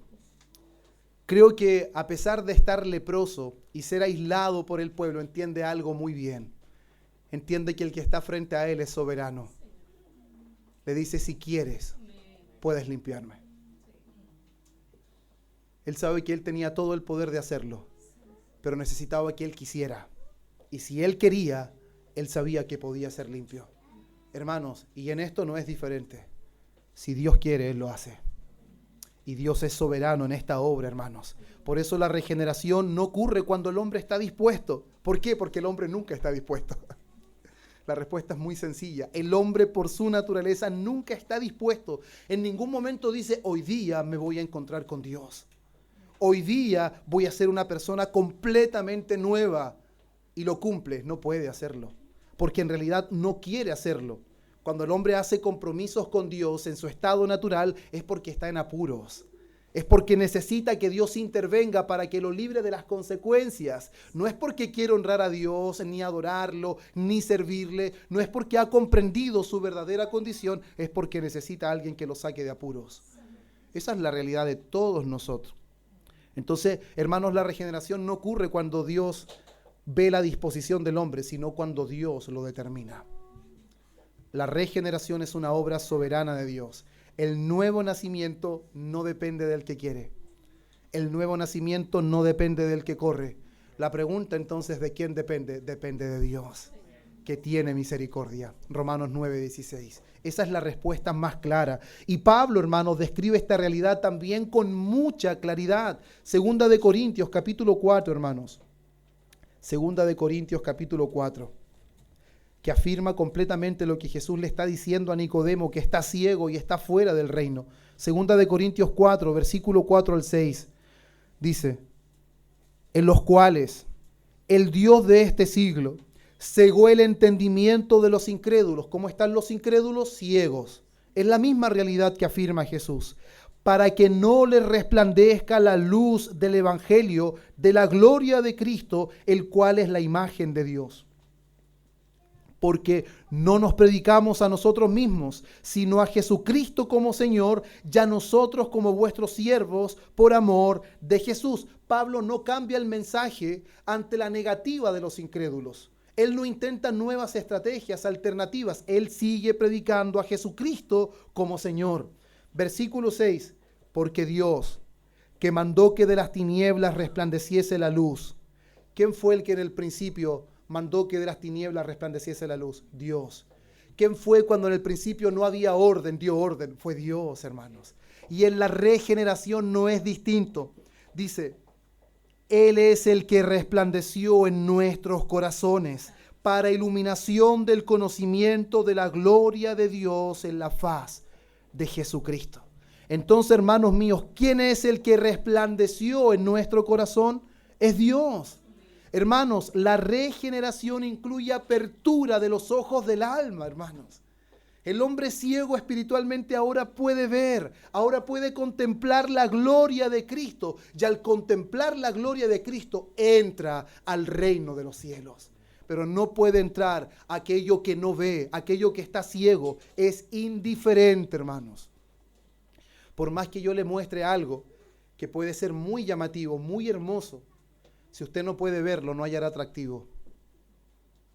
Speaker 1: creo que a pesar de estar leproso y ser aislado por el pueblo, entiende algo muy bien. Entiende que el que está frente a él es soberano. Le dice: si quieres, puedes limpiarme. Él sabe que él tenía todo el poder de hacerlo, pero necesitaba que él quisiera. Y si él quería, él sabía que podía ser limpio. Hermanos, y en esto no es diferente. Si Dios quiere, Él lo hace. Y Dios es soberano en esta obra, hermanos. Por eso la regeneración no ocurre cuando el hombre está dispuesto. ¿Por qué? Porque el hombre nunca está dispuesto. La respuesta es muy sencilla. El hombre, por su naturaleza, nunca está dispuesto. En ningún momento dice: hoy día me voy a encontrar con Dios. Hoy día voy a ser una persona completamente nueva. Y lo cumple. No puede hacerlo, porque en realidad no quiere hacerlo. Cuando el hombre hace compromisos con Dios en su estado natural, es porque está en apuros. Es porque necesita que Dios intervenga para que lo libre de las consecuencias. No es porque quiere honrar a Dios, ni adorarlo, ni servirle. No es porque ha comprendido su verdadera condición. Es porque necesita a alguien que lo saque de apuros. Esa es la realidad de todos nosotros. Entonces, hermanos, la regeneración no ocurre cuando Dios ve la disposición del hombre, sino cuando Dios lo determina. La regeneración es una obra soberana de Dios. El nuevo nacimiento no depende del que quiere. El nuevo nacimiento no depende del que corre. La pregunta entonces, ¿de quién depende? Depende de Dios, que tiene misericordia. Romanos 9:16. Esa es la respuesta más clara. Y Pablo, hermanos, describe esta realidad también con mucha claridad. Segunda de Corintios, capítulo 4, hermanos. Segunda de Corintios, capítulo 4. Que afirma completamente lo que Jesús le está diciendo a Nicodemo, que está ciego y está fuera del reino. Segunda de Corintios 4, versículo 4 al 6, dice: en los cuales el Dios de este siglo cegó el entendimiento de los incrédulos. ¿Cómo están los incrédulos? Ciegos. Es la misma realidad que afirma Jesús. Para que no les resplandezca la luz del evangelio de la gloria de Cristo, el cual es la imagen de Dios. porque no nos predicamos a nosotros mismos, sino a Jesucristo como Señor, y a nosotros como vuestros siervos por amor de Jesús. Pablo no cambia el mensaje ante la negativa de los incrédulos. Él no intenta nuevas estrategias alternativas. Él sigue predicando a Jesucristo como Señor. Versículo 6. Porque Dios, que mandó que de las tinieblas resplandeciese la luz. ¿Quién fue el que en el principio mandó que de las tinieblas resplandeciese la luz? Dios. ¿Quién fue cuando en el principio no había orden? Dio orden. Fue Dios, hermanos. Y en la regeneración no es distinto. Dice, Él es el que resplandeció en nuestros corazones para iluminación del conocimiento de la gloria de Dios en la faz de Jesucristo. Entonces, hermanos míos, ¿quién es el que resplandeció en nuestro corazón? Es Dios. Hermanos, la regeneración incluye apertura de los ojos del alma, hermanos. El hombre ciego espiritualmente ahora puede ver, ahora puede contemplar la gloria de Cristo. Y al contemplar la gloria de Cristo, entra al reino de los cielos. Pero no puede entrar aquello que no ve, aquello que está ciego. Es indiferente, hermanos. Por más que yo le muestre algo que puede ser muy llamativo, muy hermoso, si usted no puede verlo, no hallará atractivo.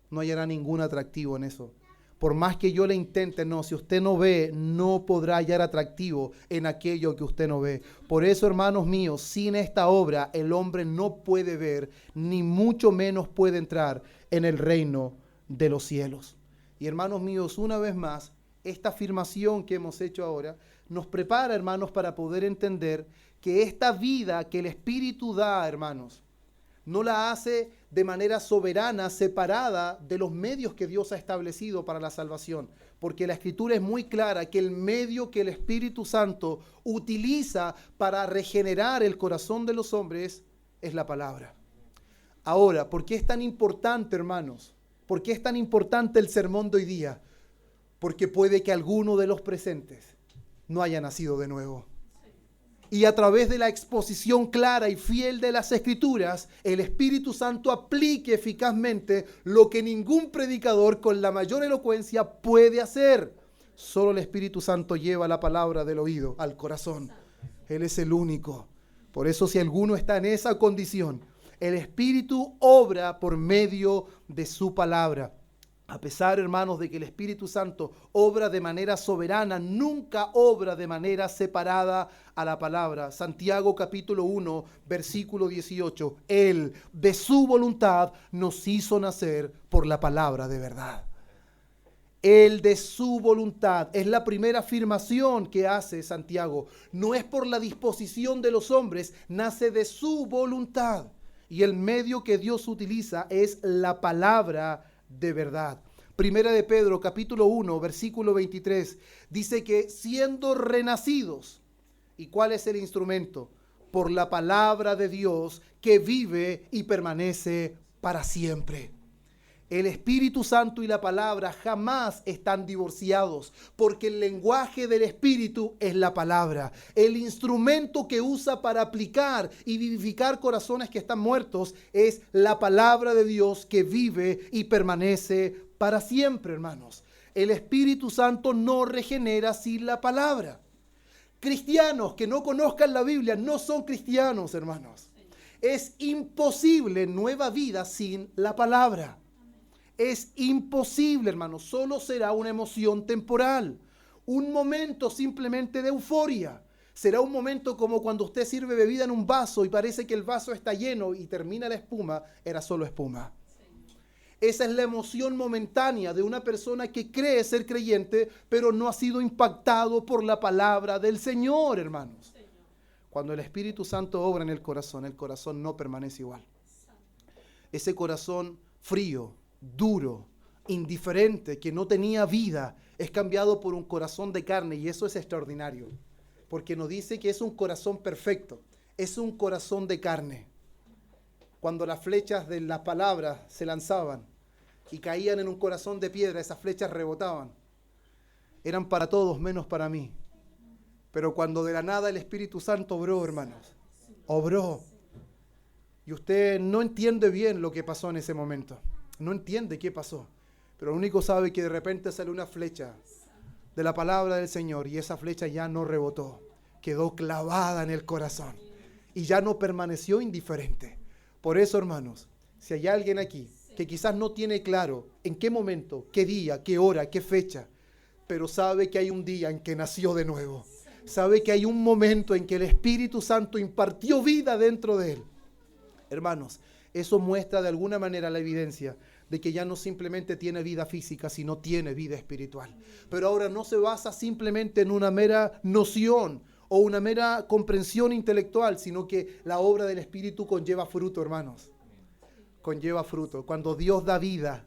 Speaker 1: No hallará ningún atractivo en eso. Por más que yo le intente, no, si usted no ve, no podrá hallar atractivo en aquello que usted no ve. Por eso, hermanos míos, sin esta obra, el hombre no puede ver, ni mucho menos puede entrar en el reino de los cielos. Y hermanos míos, una vez más, esta afirmación que hemos hecho ahora, nos prepara, hermanos, para poder entender que esta vida que el Espíritu da, hermanos, no la hace de manera soberana, separada de los medios que Dios ha establecido para la salvación. Porque la Escritura es muy clara que el medio que el Espíritu Santo utiliza para regenerar el corazón de los hombres es la palabra. Ahora, ¿por qué es tan importante, hermanos? ¿Por qué es tan importante el sermón de hoy día? Porque puede que alguno de los presentes no haya nacido de nuevo. Y a través de la exposición clara y fiel de las Escrituras, el Espíritu Santo aplique eficazmente lo que ningún predicador con la mayor elocuencia puede hacer. Solo el Espíritu Santo lleva la palabra del oído al corazón. Él es el único. Por eso, si alguno está en esa condición, el Espíritu obra por medio de su palabra. A pesar, hermanos, de que el Espíritu Santo obra de manera soberana, nunca obra de manera separada a la palabra. Santiago capítulo 1, versículo 18. Él, de su voluntad, nos hizo nacer por la palabra de verdad. Él de su voluntad. Es la primera afirmación que hace Santiago. No es por la disposición de los hombres, nace de su voluntad. Y el medio que Dios utiliza es la palabra de verdad. Primera de Pedro, capítulo 1, versículo 23, dice que siendo renacidos, ¿y cuál es el instrumento? Por la palabra de Dios que vive y permanece para siempre. El Espíritu Santo y la palabra jamás están divorciados, porque el lenguaje del Espíritu es la palabra. El instrumento que usa para aplicar y vivificar corazones que están muertos es la palabra de Dios que vive y permanece para siempre, hermanos. El Espíritu Santo no regenera sin la palabra. Cristianos que no conozcan la Biblia no son cristianos, hermanos. Es imposible nueva vida sin la palabra. Es imposible, hermanos. Solo será una emoción temporal. Un momento simplemente de euforia. Será un momento como cuando usted sirve bebida en un vaso y parece que el vaso está lleno y termina la espuma. Era solo espuma. Esa es la emoción momentánea de una persona que cree ser creyente, pero no ha sido impactado por la palabra del Señor, hermanos. Cuando el Espíritu Santo obra en el corazón no permanece igual. Ese corazón frío, duro, indiferente, que no tenía vida, es cambiado por un corazón de carne, y eso es extraordinario, porque nos dice que es un corazón perfecto, es un corazón de carne. Cuando las flechas de las palabras se lanzaban y caían en un corazón de piedra, esas flechas rebotaban. Eran para todos menos para mí. Pero cuando de la nada el Espíritu Santo obró, hermanos, obró, y usted no entiende bien lo que pasó en ese momento. No entiende qué pasó. Pero el único sabe que de repente sale una flecha de la palabra del Señor y esa flecha ya no rebotó, quedó clavada en el corazón y ya no permaneció indiferente. Por eso, hermanos, si hay alguien aquí que quizás no tiene claro en qué momento, qué día, qué hora, qué fecha, pero sabe que hay un día en que nació de nuevo, sabe que hay un momento en que el Espíritu Santo impartió vida dentro de él. Hermanos, eso muestra de alguna manera la evidencia de que ya no simplemente tiene vida física, sino tiene vida espiritual. Pero ahora no se basa simplemente en una mera noción o una mera comprensión intelectual, sino que la obra del Espíritu conlleva fruto, hermanos. Conlleva fruto. Cuando Dios da vida,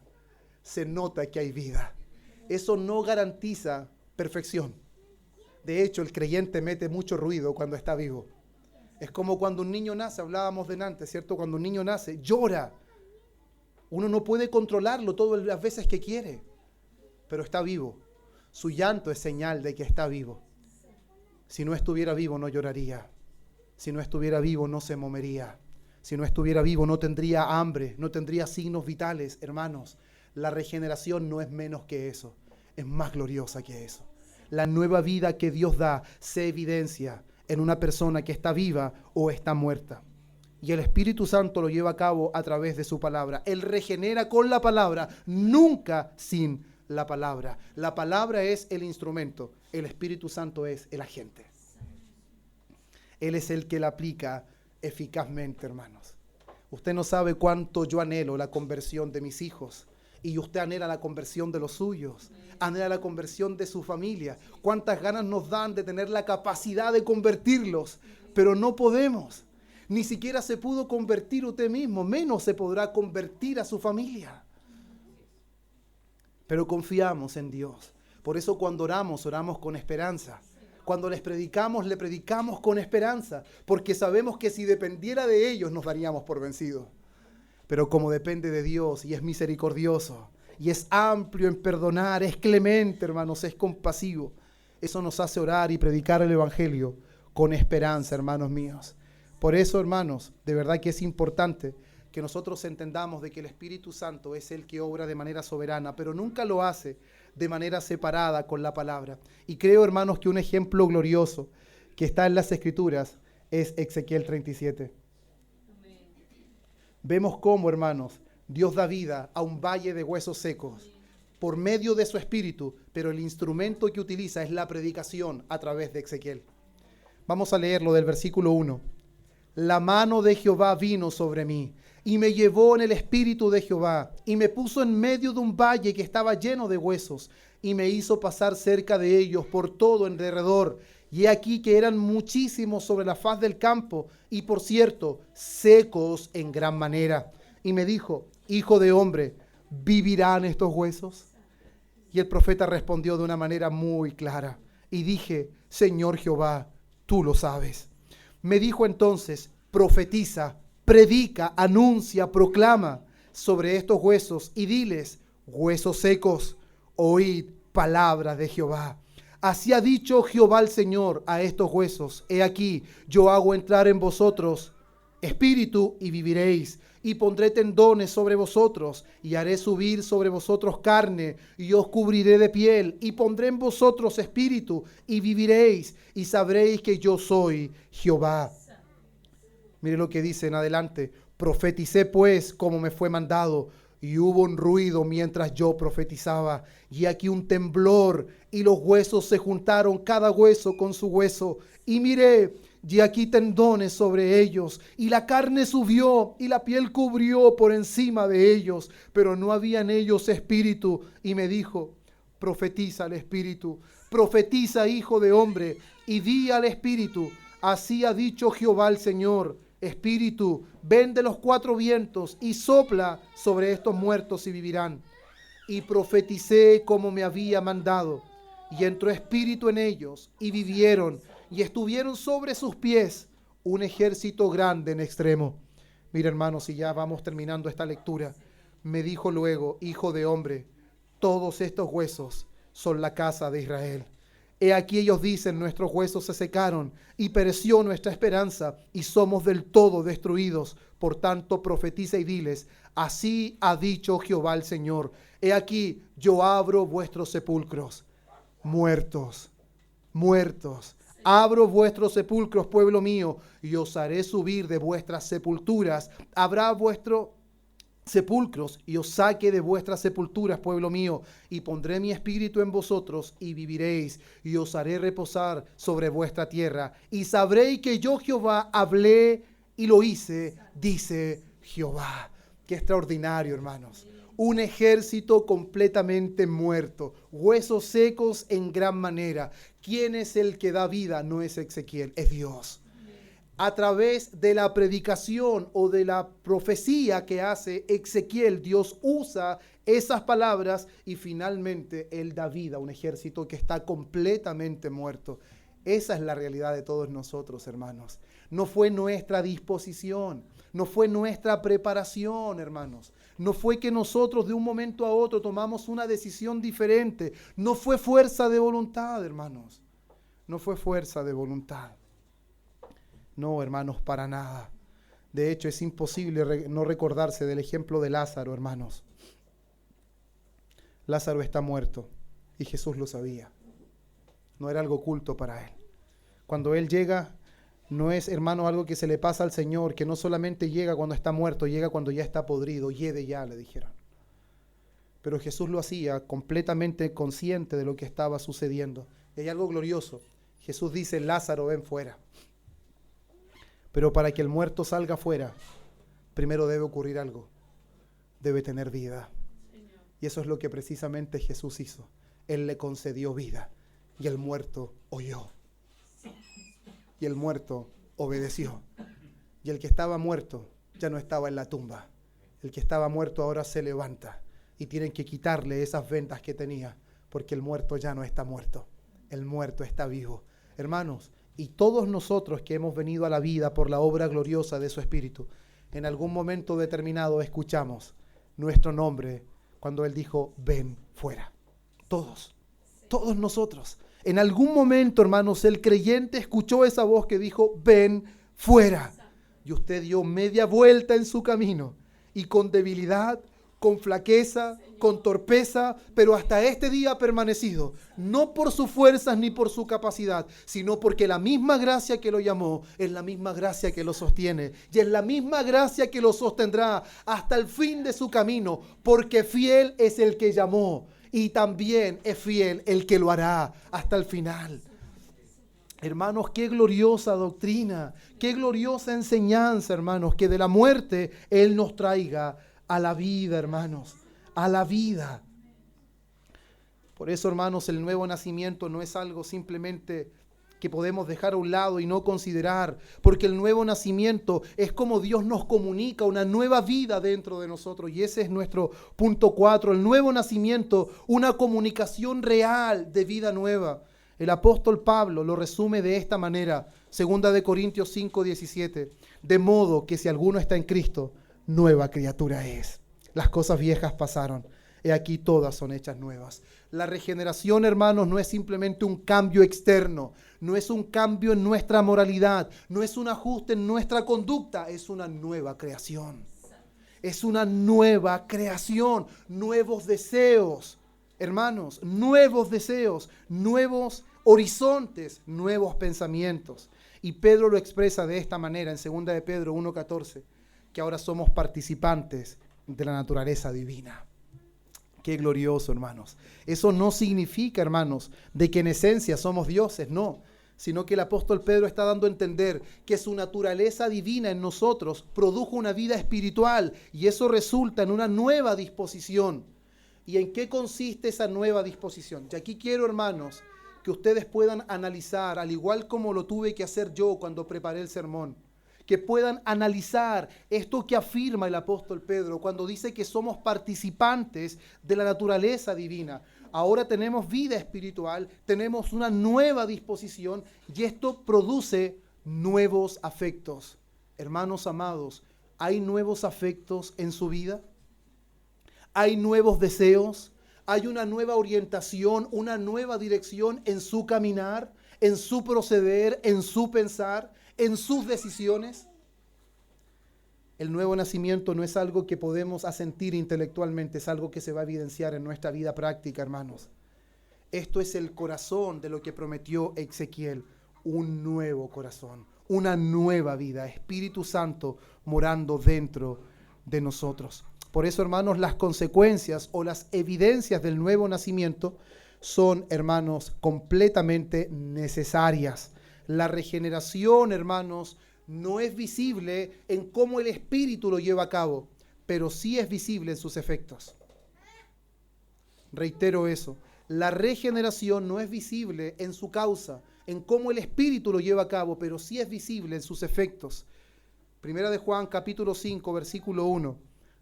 Speaker 1: se nota que hay vida. Eso no garantiza perfección. De hecho, el creyente mete mucho ruido cuando está vivo. Es como cuando un niño nace, hablábamos delante, ¿cierto? Cuando un niño nace, llora. Uno no puede controlarlo todas las veces que quiere, pero está vivo. Su llanto es señal de que está vivo. Si no estuviera vivo, no lloraría. Si no estuviera vivo, no se movería. Si no estuviera vivo, no tendría hambre, no tendría signos vitales. Hermanos, la regeneración no es menos que eso, es más gloriosa que eso. La nueva vida que Dios da se evidencia en una persona que está viva o está muerta. Y el Espíritu Santo lo lleva a cabo a través de su palabra. Él regenera con la palabra, nunca sin la palabra. La palabra es el instrumento, el Espíritu Santo es el agente. Él es el que la aplica eficazmente, hermanos. Usted no sabe cuánto yo anhelo la conversión de mis hijos. Y usted anhela la conversión de los suyos, anhela la conversión de su familia. Cuántas ganas nos dan de tener la capacidad de convertirlos, pero no podemos. Ni siquiera se pudo convertir usted mismo, menos se podrá convertir a su familia. Pero confiamos en Dios. Por eso cuando oramos, oramos con esperanza. Cuando les predicamos, le predicamos con esperanza, porque sabemos que si dependiera de ellos nos daríamos por vencidos. Pero como depende de Dios y es misericordioso y es amplio en perdonar, es clemente, hermanos, es compasivo, eso nos hace orar y predicar el Evangelio con esperanza, hermanos míos. Por eso, hermanos, de verdad que es importante que nosotros entendamos de que el Espíritu Santo es el que obra de manera soberana, pero nunca lo hace de manera separada con la palabra. Y creo, hermanos, que un ejemplo glorioso que está en las Escrituras es Ezequiel 37. Vemos cómo, hermanos, Dios da vida a un valle de huesos secos por medio de su Espíritu, pero el instrumento que utiliza es la predicación a través de Ezequiel. Vamos a leerlo del versículo 1. La mano de Jehová vino sobre mí y me llevó en el espíritu de Jehová y me puso en medio de un valle que estaba lleno de huesos y me hizo pasar cerca de ellos por todo en derredor. Y he aquí que eran muchísimos sobre la faz del campo, y por cierto, secos en gran manera. Y me dijo, hijo de hombre, ¿vivirán estos huesos? Y el profeta respondió de una manera muy clara. Y dije, Señor Jehová, tú lo sabes. Me dijo entonces, profetiza, predica, anuncia, proclama sobre estos huesos, y diles, huesos secos, oíd palabra de Jehová. Así ha dicho Jehová el Señor a estos huesos. He aquí, yo hago entrar en vosotros espíritu y viviréis. Y pondré tendones sobre vosotros y haré subir sobre vosotros carne y os cubriré de piel. Y pondré en vosotros espíritu y viviréis y sabréis que yo soy Jehová. Mire lo que dice en adelante. Profeticé pues como me fue mandado. Y hubo un ruido mientras yo profetizaba, y aquí un temblor, y los huesos se juntaron cada hueso con su hueso. Y miré, y aquí tendones sobre ellos, y la carne subió, y la piel cubrió por encima de ellos, pero no había en ellos espíritu. Y me dijo, profetiza al espíritu, profetiza, hijo de hombre, y di al espíritu, así ha dicho Jehová el Señor. Espíritu, ven de los cuatro vientos y sopla sobre estos muertos y vivirán. Y profeticé como me había mandado, y entró espíritu en ellos, y vivieron, y estuvieron sobre sus pies un ejército grande en extremo. Mira, hermanos, y ya vamos terminando esta lectura. Me dijo luego, hijo de hombre, todos estos huesos son la casa de Israel. He aquí ellos dicen, nuestros huesos se secaron y pereció nuestra esperanza y somos del todo destruidos. Por tanto, profetiza y diles, así ha dicho Jehová el Señor. He aquí, yo abro vuestros sepulcros, muertos, muertos. Abro vuestros sepulcros, pueblo mío, y os haré subir de vuestras sepulturas. Habrá vuestro sepulcros y os saque de vuestras sepulturas, pueblo mío, y pondré mi espíritu en vosotros y viviréis, y os haré reposar sobre vuestra tierra, y sabréis que yo Jehová hablé y lo hice, dice Jehová. Qué extraordinario, hermanos. Un ejército completamente muerto, huesos secos en gran manera. ¿Quién es el que da vida? No es Ezequiel, es Dios. A través de la predicación o de la profecía que hace Ezequiel, Dios usa esas palabras y finalmente Él da vida a un ejército que está completamente muerto. Esa es la realidad de todos nosotros, hermanos. No fue nuestra disposición, no fue nuestra preparación, hermanos. No fue que nosotros de un momento a otro tomamos una decisión diferente. No fue fuerza de voluntad, hermanos. No fue fuerza de voluntad. No, hermanos, para nada. De hecho, es imposible no recordarse del ejemplo de Lázaro, hermanos. Lázaro está muerto y Jesús lo sabía. No era algo oculto para él. Cuando él llega, no es, hermano, algo que se le pasa al Señor, que no solamente llega cuando está muerto, llega cuando ya está podrido. Yede ya, le dijeron. Pero Jesús lo hacía completamente consciente de lo que estaba sucediendo. Y hay algo glorioso. Jesús dice, Lázaro, ven fuera. Pero para que el muerto salga fuera, primero debe ocurrir algo. Debe tener vida. Y eso es lo que precisamente Jesús hizo. Él le concedió vida. Y el muerto oyó. Y el muerto obedeció. Y el que estaba muerto ya no estaba en la tumba. El que estaba muerto ahora se levanta. Y tienen que quitarle esas vendas que tenía. Porque el muerto ya no está muerto. El muerto está vivo. Hermanos, y todos nosotros que hemos venido a la vida por la obra gloriosa de su Espíritu, en algún momento determinado escuchamos nuestro nombre cuando Él dijo, ven fuera. Todos nosotros. En algún momento, hermanos, el creyente escuchó esa voz que dijo, ven fuera. Y usted dio media vuelta en su camino y con debilidad, con flaqueza, con torpeza, pero hasta este día ha permanecido, no por sus fuerzas ni por su capacidad, sino porque la misma gracia que lo llamó es la misma gracia que lo sostiene y es la misma gracia que lo sostendrá hasta el fin de su camino, porque fiel es el que llamó y también es fiel el que lo hará hasta el final. Hermanos, qué gloriosa doctrina, qué gloriosa enseñanza, hermanos, que de la muerte Él nos traiga a la vida, hermanos, a la vida. Por eso, hermanos, el nuevo nacimiento no es algo simplemente que podemos dejar a un lado y no considerar, porque el nuevo nacimiento es como Dios nos comunica una nueva vida dentro de nosotros, y ese es nuestro punto 4, el nuevo nacimiento, una comunicación real de vida nueva. El apóstol Pablo lo resume de esta manera, 2 Corintios 5:17, de modo que si alguno está en Cristo, nueva criatura es. Las cosas viejas pasaron, he aquí todas son hechas nuevas. La regeneración, hermanos, no es simplemente un cambio externo, no es un cambio en nuestra moralidad, no es un ajuste en nuestra conducta, es una nueva creación. Es una nueva creación, nuevos deseos, hermanos, nuevos deseos, nuevos horizontes, nuevos pensamientos. Y Pedro lo expresa de esta manera en 2 de Pedro 1:14. Que ahora somos participantes de la naturaleza divina. Qué glorioso, hermanos. Eso no significa, hermanos, de que en esencia somos dioses, no. Sino que el apóstol Pedro está dando a entender que su naturaleza divina en nosotros produjo una vida espiritual y eso resulta en una nueva disposición. ¿Y en qué consiste esa nueva disposición? Y aquí quiero, hermanos, que ustedes puedan analizar, al igual como lo tuve que hacer yo cuando preparé el sermón, que puedan analizar esto que afirma el apóstol Pedro cuando dice que somos participantes de la naturaleza divina. Ahora tenemos vida espiritual, tenemos una nueva disposición y esto produce nuevos afectos. Hermanos amados, ¿hay nuevos afectos en su vida? ¿Hay nuevos deseos? Hay una nueva orientación, una nueva dirección en su caminar, en su proceder, en su pensar, en sus decisiones. El nuevo nacimiento no es algo que podemos asentir intelectualmente, es algo que se va a evidenciar en nuestra vida práctica, hermanos. Esto es el corazón de lo que prometió Ezequiel, un nuevo corazón, una nueva vida, Espíritu Santo morando dentro de nosotros. Por eso, hermanos, las consecuencias o las evidencias del nuevo nacimiento son, hermanos, completamente necesarias. La regeneración, hermanos, no es visible en cómo el Espíritu lo lleva a cabo, pero sí es visible en sus efectos. Reitero eso. La regeneración no es visible en su causa, en cómo el Espíritu lo lleva a cabo, pero sí es visible en sus efectos. Primera de Juan, capítulo 5, versículo 1.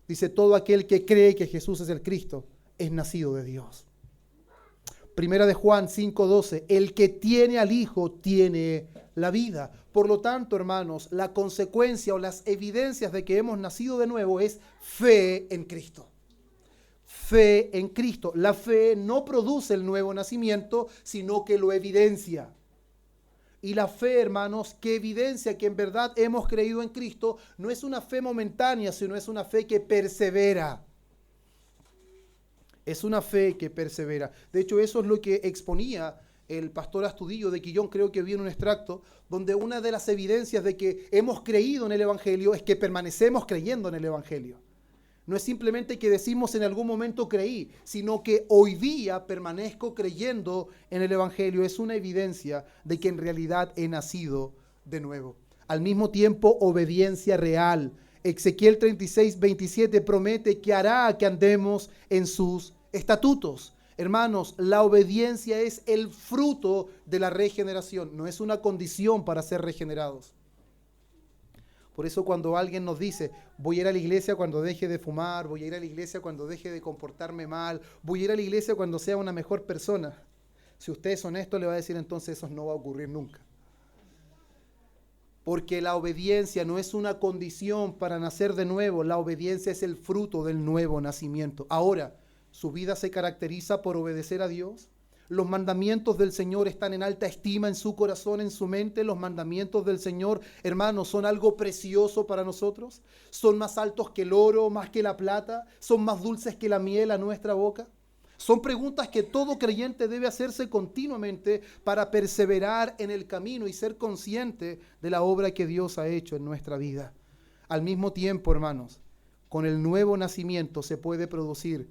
Speaker 1: Dice, todo aquel que cree que Jesús es el Cristo es nacido de Dios. Primera de Juan 5:12, el que tiene al Hijo tiene la vida. Por lo tanto, hermanos, la consecuencia o las evidencias de que hemos nacido de nuevo es fe en Cristo. Fe en Cristo. La fe no produce el nuevo nacimiento, sino que lo evidencia. Y la fe, hermanos, que evidencia que en verdad hemos creído en Cristo, no es una fe momentánea, sino es una fe que persevera. Es una fe que persevera. De hecho, eso es lo que exponía el pastor Astudillo de Quillón, creo que vi en un extracto, donde una de las evidencias de que hemos creído en el Evangelio es que permanecemos creyendo en el Evangelio. No es simplemente que decimos en algún momento creí, sino que hoy día permanezco creyendo en el Evangelio. Es una evidencia de que en realidad he nacido de nuevo. Al mismo tiempo, obediencia real. Ezequiel 36:27 promete que hará que andemos en sus estatutos. Hermanos, la obediencia es el fruto de la regeneración, no es una condición para ser regenerados. Por eso cuando alguien nos dice, voy a ir a la iglesia cuando deje de fumar, voy a ir a la iglesia cuando deje de comportarme mal, voy a ir a la iglesia cuando sea una mejor persona. Si usted es honesto, le va a decir entonces eso no va a ocurrir nunca. Porque la obediencia no es una condición para nacer de nuevo, la obediencia es el fruto del nuevo nacimiento. Ahora, ¿su vida se caracteriza por obedecer a Dios? Los mandamientos del Señor están en alta estima en su corazón, en su mente. Los mandamientos del Señor, hermanos, son algo precioso para nosotros. Son más altos que el oro, más que la plata. Son más dulces que la miel a nuestra boca. Son preguntas que todo creyente debe hacerse continuamente para perseverar en el camino y ser consciente de la obra que Dios ha hecho en nuestra vida. Al mismo tiempo, hermanos, con el nuevo nacimiento se puede producir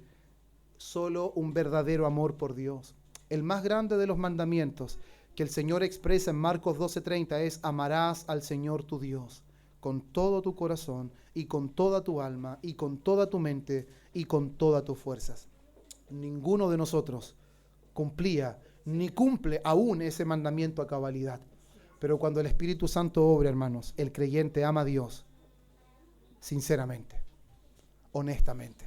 Speaker 1: solo un verdadero amor por Dios. El más grande de los mandamientos que el Señor expresa en Marcos 12:30 es: amarás al Señor tu Dios con todo tu corazón y con toda tu alma y con toda tu mente y con todas tus fuerzas. Ninguno de nosotros cumplía ni cumple aún ese mandamiento a cabalidad. Pero cuando el Espíritu Santo obra, hermanos, el creyente ama a Dios sinceramente, honestamente,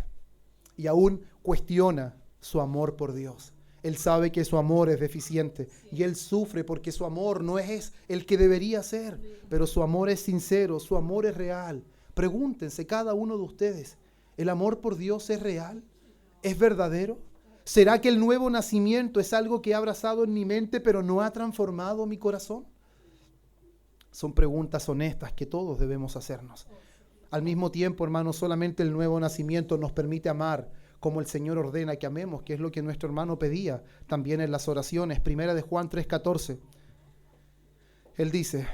Speaker 1: y aún cuestiona su amor por Dios. Él sabe que su amor es deficiente y él sufre porque su amor no es el que debería ser, pero su amor es sincero, su amor es real. Pregúntense cada uno de ustedes, ¿el amor por Dios es real? ¿Es verdadero? ¿Será que el nuevo nacimiento es algo que ha abrazado en mi mente pero no ha transformado mi corazón? Son preguntas honestas que todos debemos hacernos. Al mismo tiempo, hermanos, solamente el nuevo nacimiento nos permite amar como el Señor ordena que amemos, que es lo que nuestro hermano pedía también en las oraciones. Primera de Juan 3:14. Él dice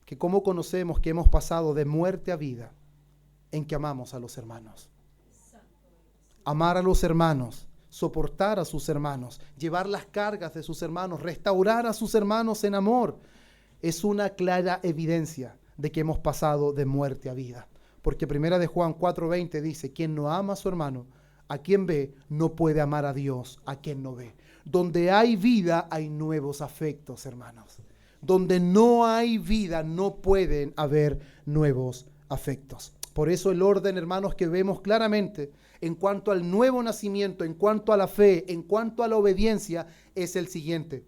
Speaker 1: que cómo conocemos que hemos pasado de muerte a vida en que amamos a los hermanos. Amar a los hermanos, soportar a sus hermanos, llevar las cargas de sus hermanos, restaurar a sus hermanos en amor, es una clara evidencia de que hemos pasado de muerte a vida. Porque Primera de Juan 4:20 dice, quien no ama a su hermano, a quien ve, no puede amar a Dios, a quien no ve. Donde hay vida, hay nuevos afectos, hermanos. Donde no hay vida, no pueden haber nuevos afectos. Por eso el orden, hermanos, que vemos claramente en cuanto al nuevo nacimiento, en cuanto a la fe, en cuanto a la obediencia, es el siguiente.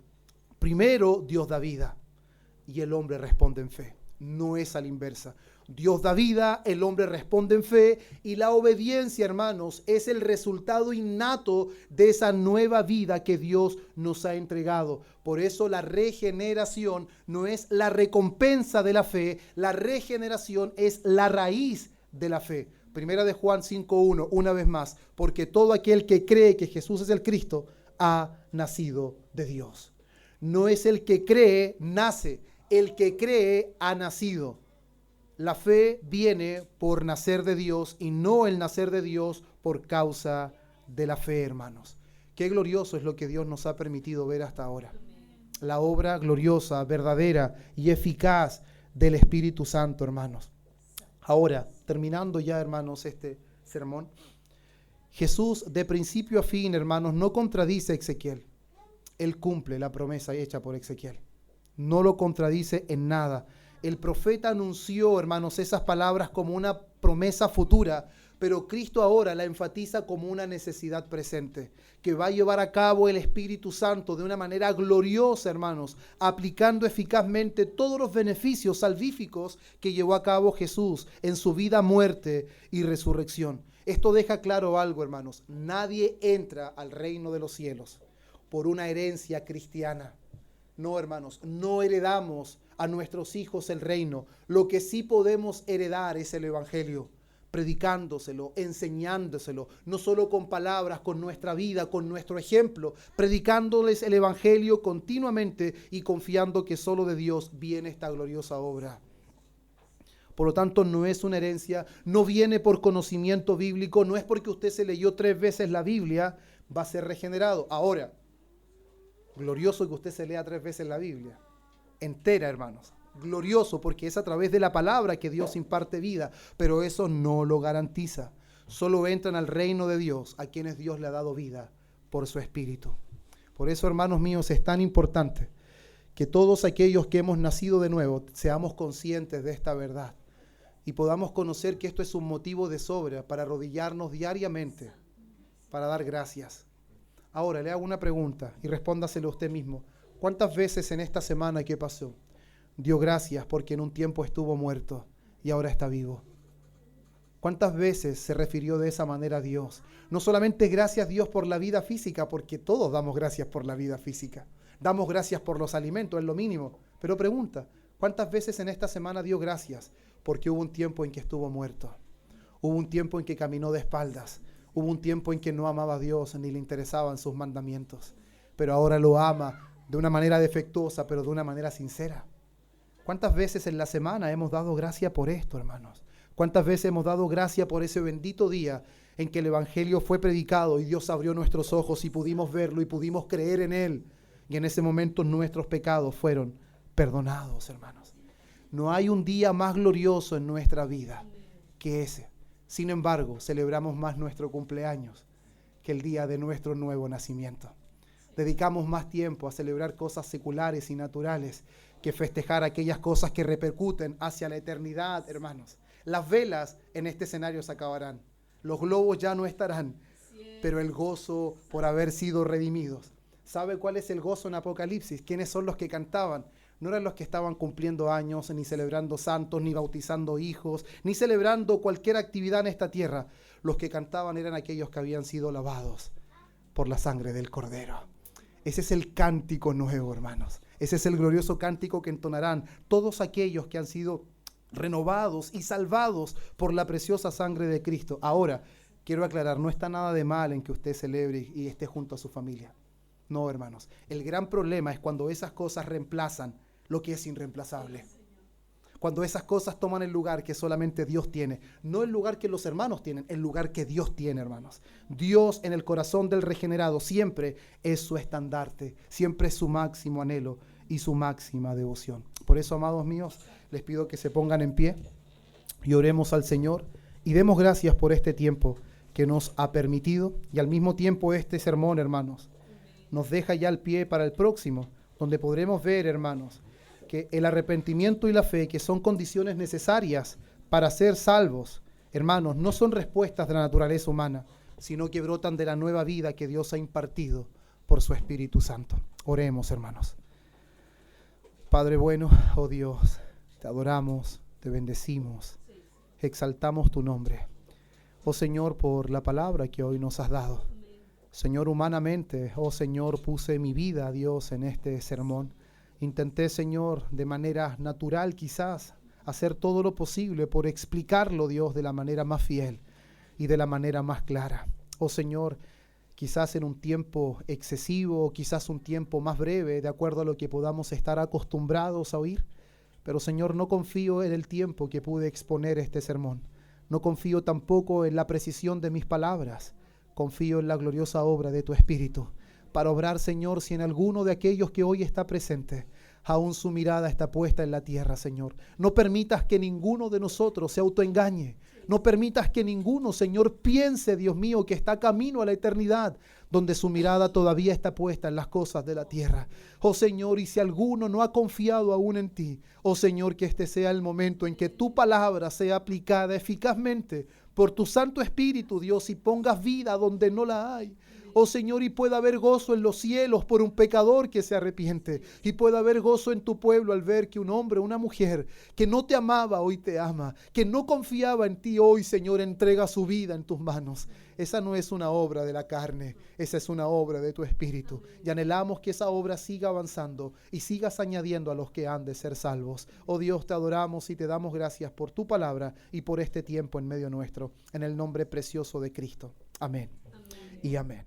Speaker 1: Primero, Dios da vida y el hombre responde en fe. no es a la inversa. Dios da vida, el hombre responde en fe y la obediencia, hermanos, es el resultado innato de esa nueva vida que Dios nos ha entregado. Por eso la regeneración no es la recompensa de la fe, la regeneración es la raíz de la fe. Primera de Juan 5:1, una vez más, porque todo aquel que cree que Jesús es el Cristo ha nacido de Dios. No es el que cree, nace, el que cree ha nacido. La fe viene por nacer de Dios y no el nacer de Dios por causa de la fe, hermanos. Qué glorioso es lo que Dios nos ha permitido ver hasta ahora. La obra gloriosa, verdadera y eficaz del Espíritu Santo, hermanos. Ahora, terminando ya, hermanos, este sermón, Jesús de principio a fin, hermanos, no contradice a Ezequiel. Él cumple la promesa hecha por Ezequiel. No lo contradice en nada. El profeta anunció, hermanos, esas palabras como una promesa futura, pero Cristo ahora la enfatiza como una necesidad presente, que va a llevar a cabo el Espíritu Santo de una manera gloriosa, hermanos, aplicando eficazmente todos los beneficios salvíficos que llevó a cabo Jesús en su vida, muerte y resurrección. Esto deja claro algo, hermanos. Nadie entra al reino de los cielos por una herencia cristiana. No, hermanos, no heredamos a nuestros hijos el reino. Lo que sí podemos heredar es el evangelio, predicándoselo, enseñándoselo, no solo con palabras, con nuestra vida, con nuestro ejemplo, predicándoles el evangelio continuamente y confiando que solo de Dios viene esta gloriosa obra. Por lo tanto, no es una herencia, no viene por conocimiento bíblico, no es porque usted se leyó 3 veces la Biblia, va a ser regenerado. Ahora, glorioso que usted se lea 3 veces la Biblia entera, hermanos. Glorioso, porque es a través de la palabra que Dios imparte vida, pero eso no lo garantiza. Solo entran al reino de Dios a quienes Dios le ha dado vida por su Espíritu. Por eso, hermanos míos, es tan importante que todos aquellos que hemos nacido de nuevo seamos conscientes de esta verdad y podamos conocer que esto es un motivo de sobra para arrodillarnos diariamente, para dar gracias. Ahora le hago una pregunta y respóndaselo usted mismo. ¿Cuántas veces en esta semana que pasó dio gracias porque en un tiempo estuvo muerto y ahora está vivo? ¿Cuántas veces se refirió de esa manera a Dios? No solamente gracias Dios por la vida física, porque todos damos gracias por la vida física. Damos gracias por los alimentos, es lo mínimo. Pero pregunta, ¿cuántas veces en esta semana dio gracias porque hubo un tiempo en que estuvo muerto? Hubo un tiempo en que caminó de espaldas. Hubo un tiempo en que no amaba a Dios ni le interesaban sus mandamientos. Pero ahora lo ama de una manera defectuosa, pero de una manera sincera. ¿Cuántas veces en la semana hemos dado gracia por esto, hermanos? ¿Cuántas veces hemos dado gracia por ese bendito día en que el Evangelio fue predicado y Dios abrió nuestros ojos y pudimos verlo y pudimos creer en Él? Y en ese momento nuestros pecados fueron perdonados, hermanos. No hay un día más glorioso en nuestra vida que ese. Sin embargo, celebramos más nuestro cumpleaños que el día de nuestro nuevo nacimiento. Dedicamos más tiempo a celebrar cosas seculares y naturales que festejar aquellas cosas que repercuten hacia la eternidad, hermanos. Las velas en este escenario se acabarán. Los globos ya no estarán, pero el gozo por haber sido redimidos. ¿Sabe cuál es el gozo en Apocalipsis? ¿Quiénes son los que cantaban? No eran los que estaban cumpliendo años, ni celebrando santos, ni bautizando hijos, ni celebrando cualquier actividad en esta tierra. Los que cantaban eran aquellos que habían sido lavados por la sangre del Cordero. Ese es el cántico nuevo, hermanos. Ese es el glorioso cántico que entonarán todos aquellos que han sido renovados y salvados por la preciosa sangre de Cristo. Ahora, quiero aclarar, no está nada de mal en que usted celebre y esté junto a su familia. No, hermanos. El gran problema es cuando esas cosas reemplazan lo que es irreemplazable. Cuando esas cosas toman el lugar que solamente Dios tiene. No el lugar que los hermanos tienen, el lugar que Dios tiene, hermanos. Dios en el corazón del regenerado siempre es su estandarte, siempre es su máximo anhelo y su máxima devoción. Por eso, amados míos, les pido que se pongan en pie y oremos al Señor y demos gracias por este tiempo que nos ha permitido y al mismo tiempo este sermón, hermanos, nos deja ya el pie para el próximo, donde podremos ver, hermanos, que el arrepentimiento y la fe, que son condiciones necesarias para ser salvos, hermanos, no son respuestas de la naturaleza humana, sino que brotan de la nueva vida que Dios ha impartido por su Espíritu Santo. Oremos, hermanos. Padre bueno, oh Dios, Te adoramos, te bendecimos, exaltamos tu nombre. Oh Señor, por la palabra que hoy nos has dado. Señor, humanamente, oh Señor, puse mi vida, Dios, en este sermón. Intenté, Señor, de manera natural quizás, hacer todo lo posible por explicarlo, Dios, de la manera más fiel y de la manera más clara. Oh Señor, quizás en un tiempo excesivo, quizás un tiempo más breve, de acuerdo a lo que podamos estar acostumbrados a oír. Pero Señor, no confío en el tiempo que pude exponer este sermón. No confío tampoco en la precisión de mis palabras. Confío en la gloriosa obra de tu Espíritu para obrar, Señor, si en alguno de aquellos que hoy está presente, aún su mirada está puesta en la tierra, Señor. No permitas que ninguno de nosotros se autoengañe. No permitas que ninguno, Señor, piense, Dios mío, que está camino a la eternidad, donde su mirada todavía está puesta en las cosas de la tierra. Oh Señor, y si alguno no ha confiado aún en ti, oh Señor, que este sea el momento en que tu palabra sea aplicada eficazmente por tu Santo Espíritu, Dios, y pongas vida donde no la hay. Oh Señor, y pueda haber gozo en los cielos por un pecador que se arrepiente. Y pueda haber gozo en tu pueblo al ver que un hombre o una mujer que no te amaba hoy te ama. Que no confiaba en ti hoy, Señor, entrega su vida en tus manos. Esa no es una obra de la carne, esa es una obra de tu Espíritu. Y anhelamos que esa obra siga avanzando y sigas añadiendo a los que han de ser salvos. Oh Dios, te adoramos y te damos gracias por tu palabra y por este tiempo en medio nuestro. En el nombre precioso de Cristo. Amén. Y amén.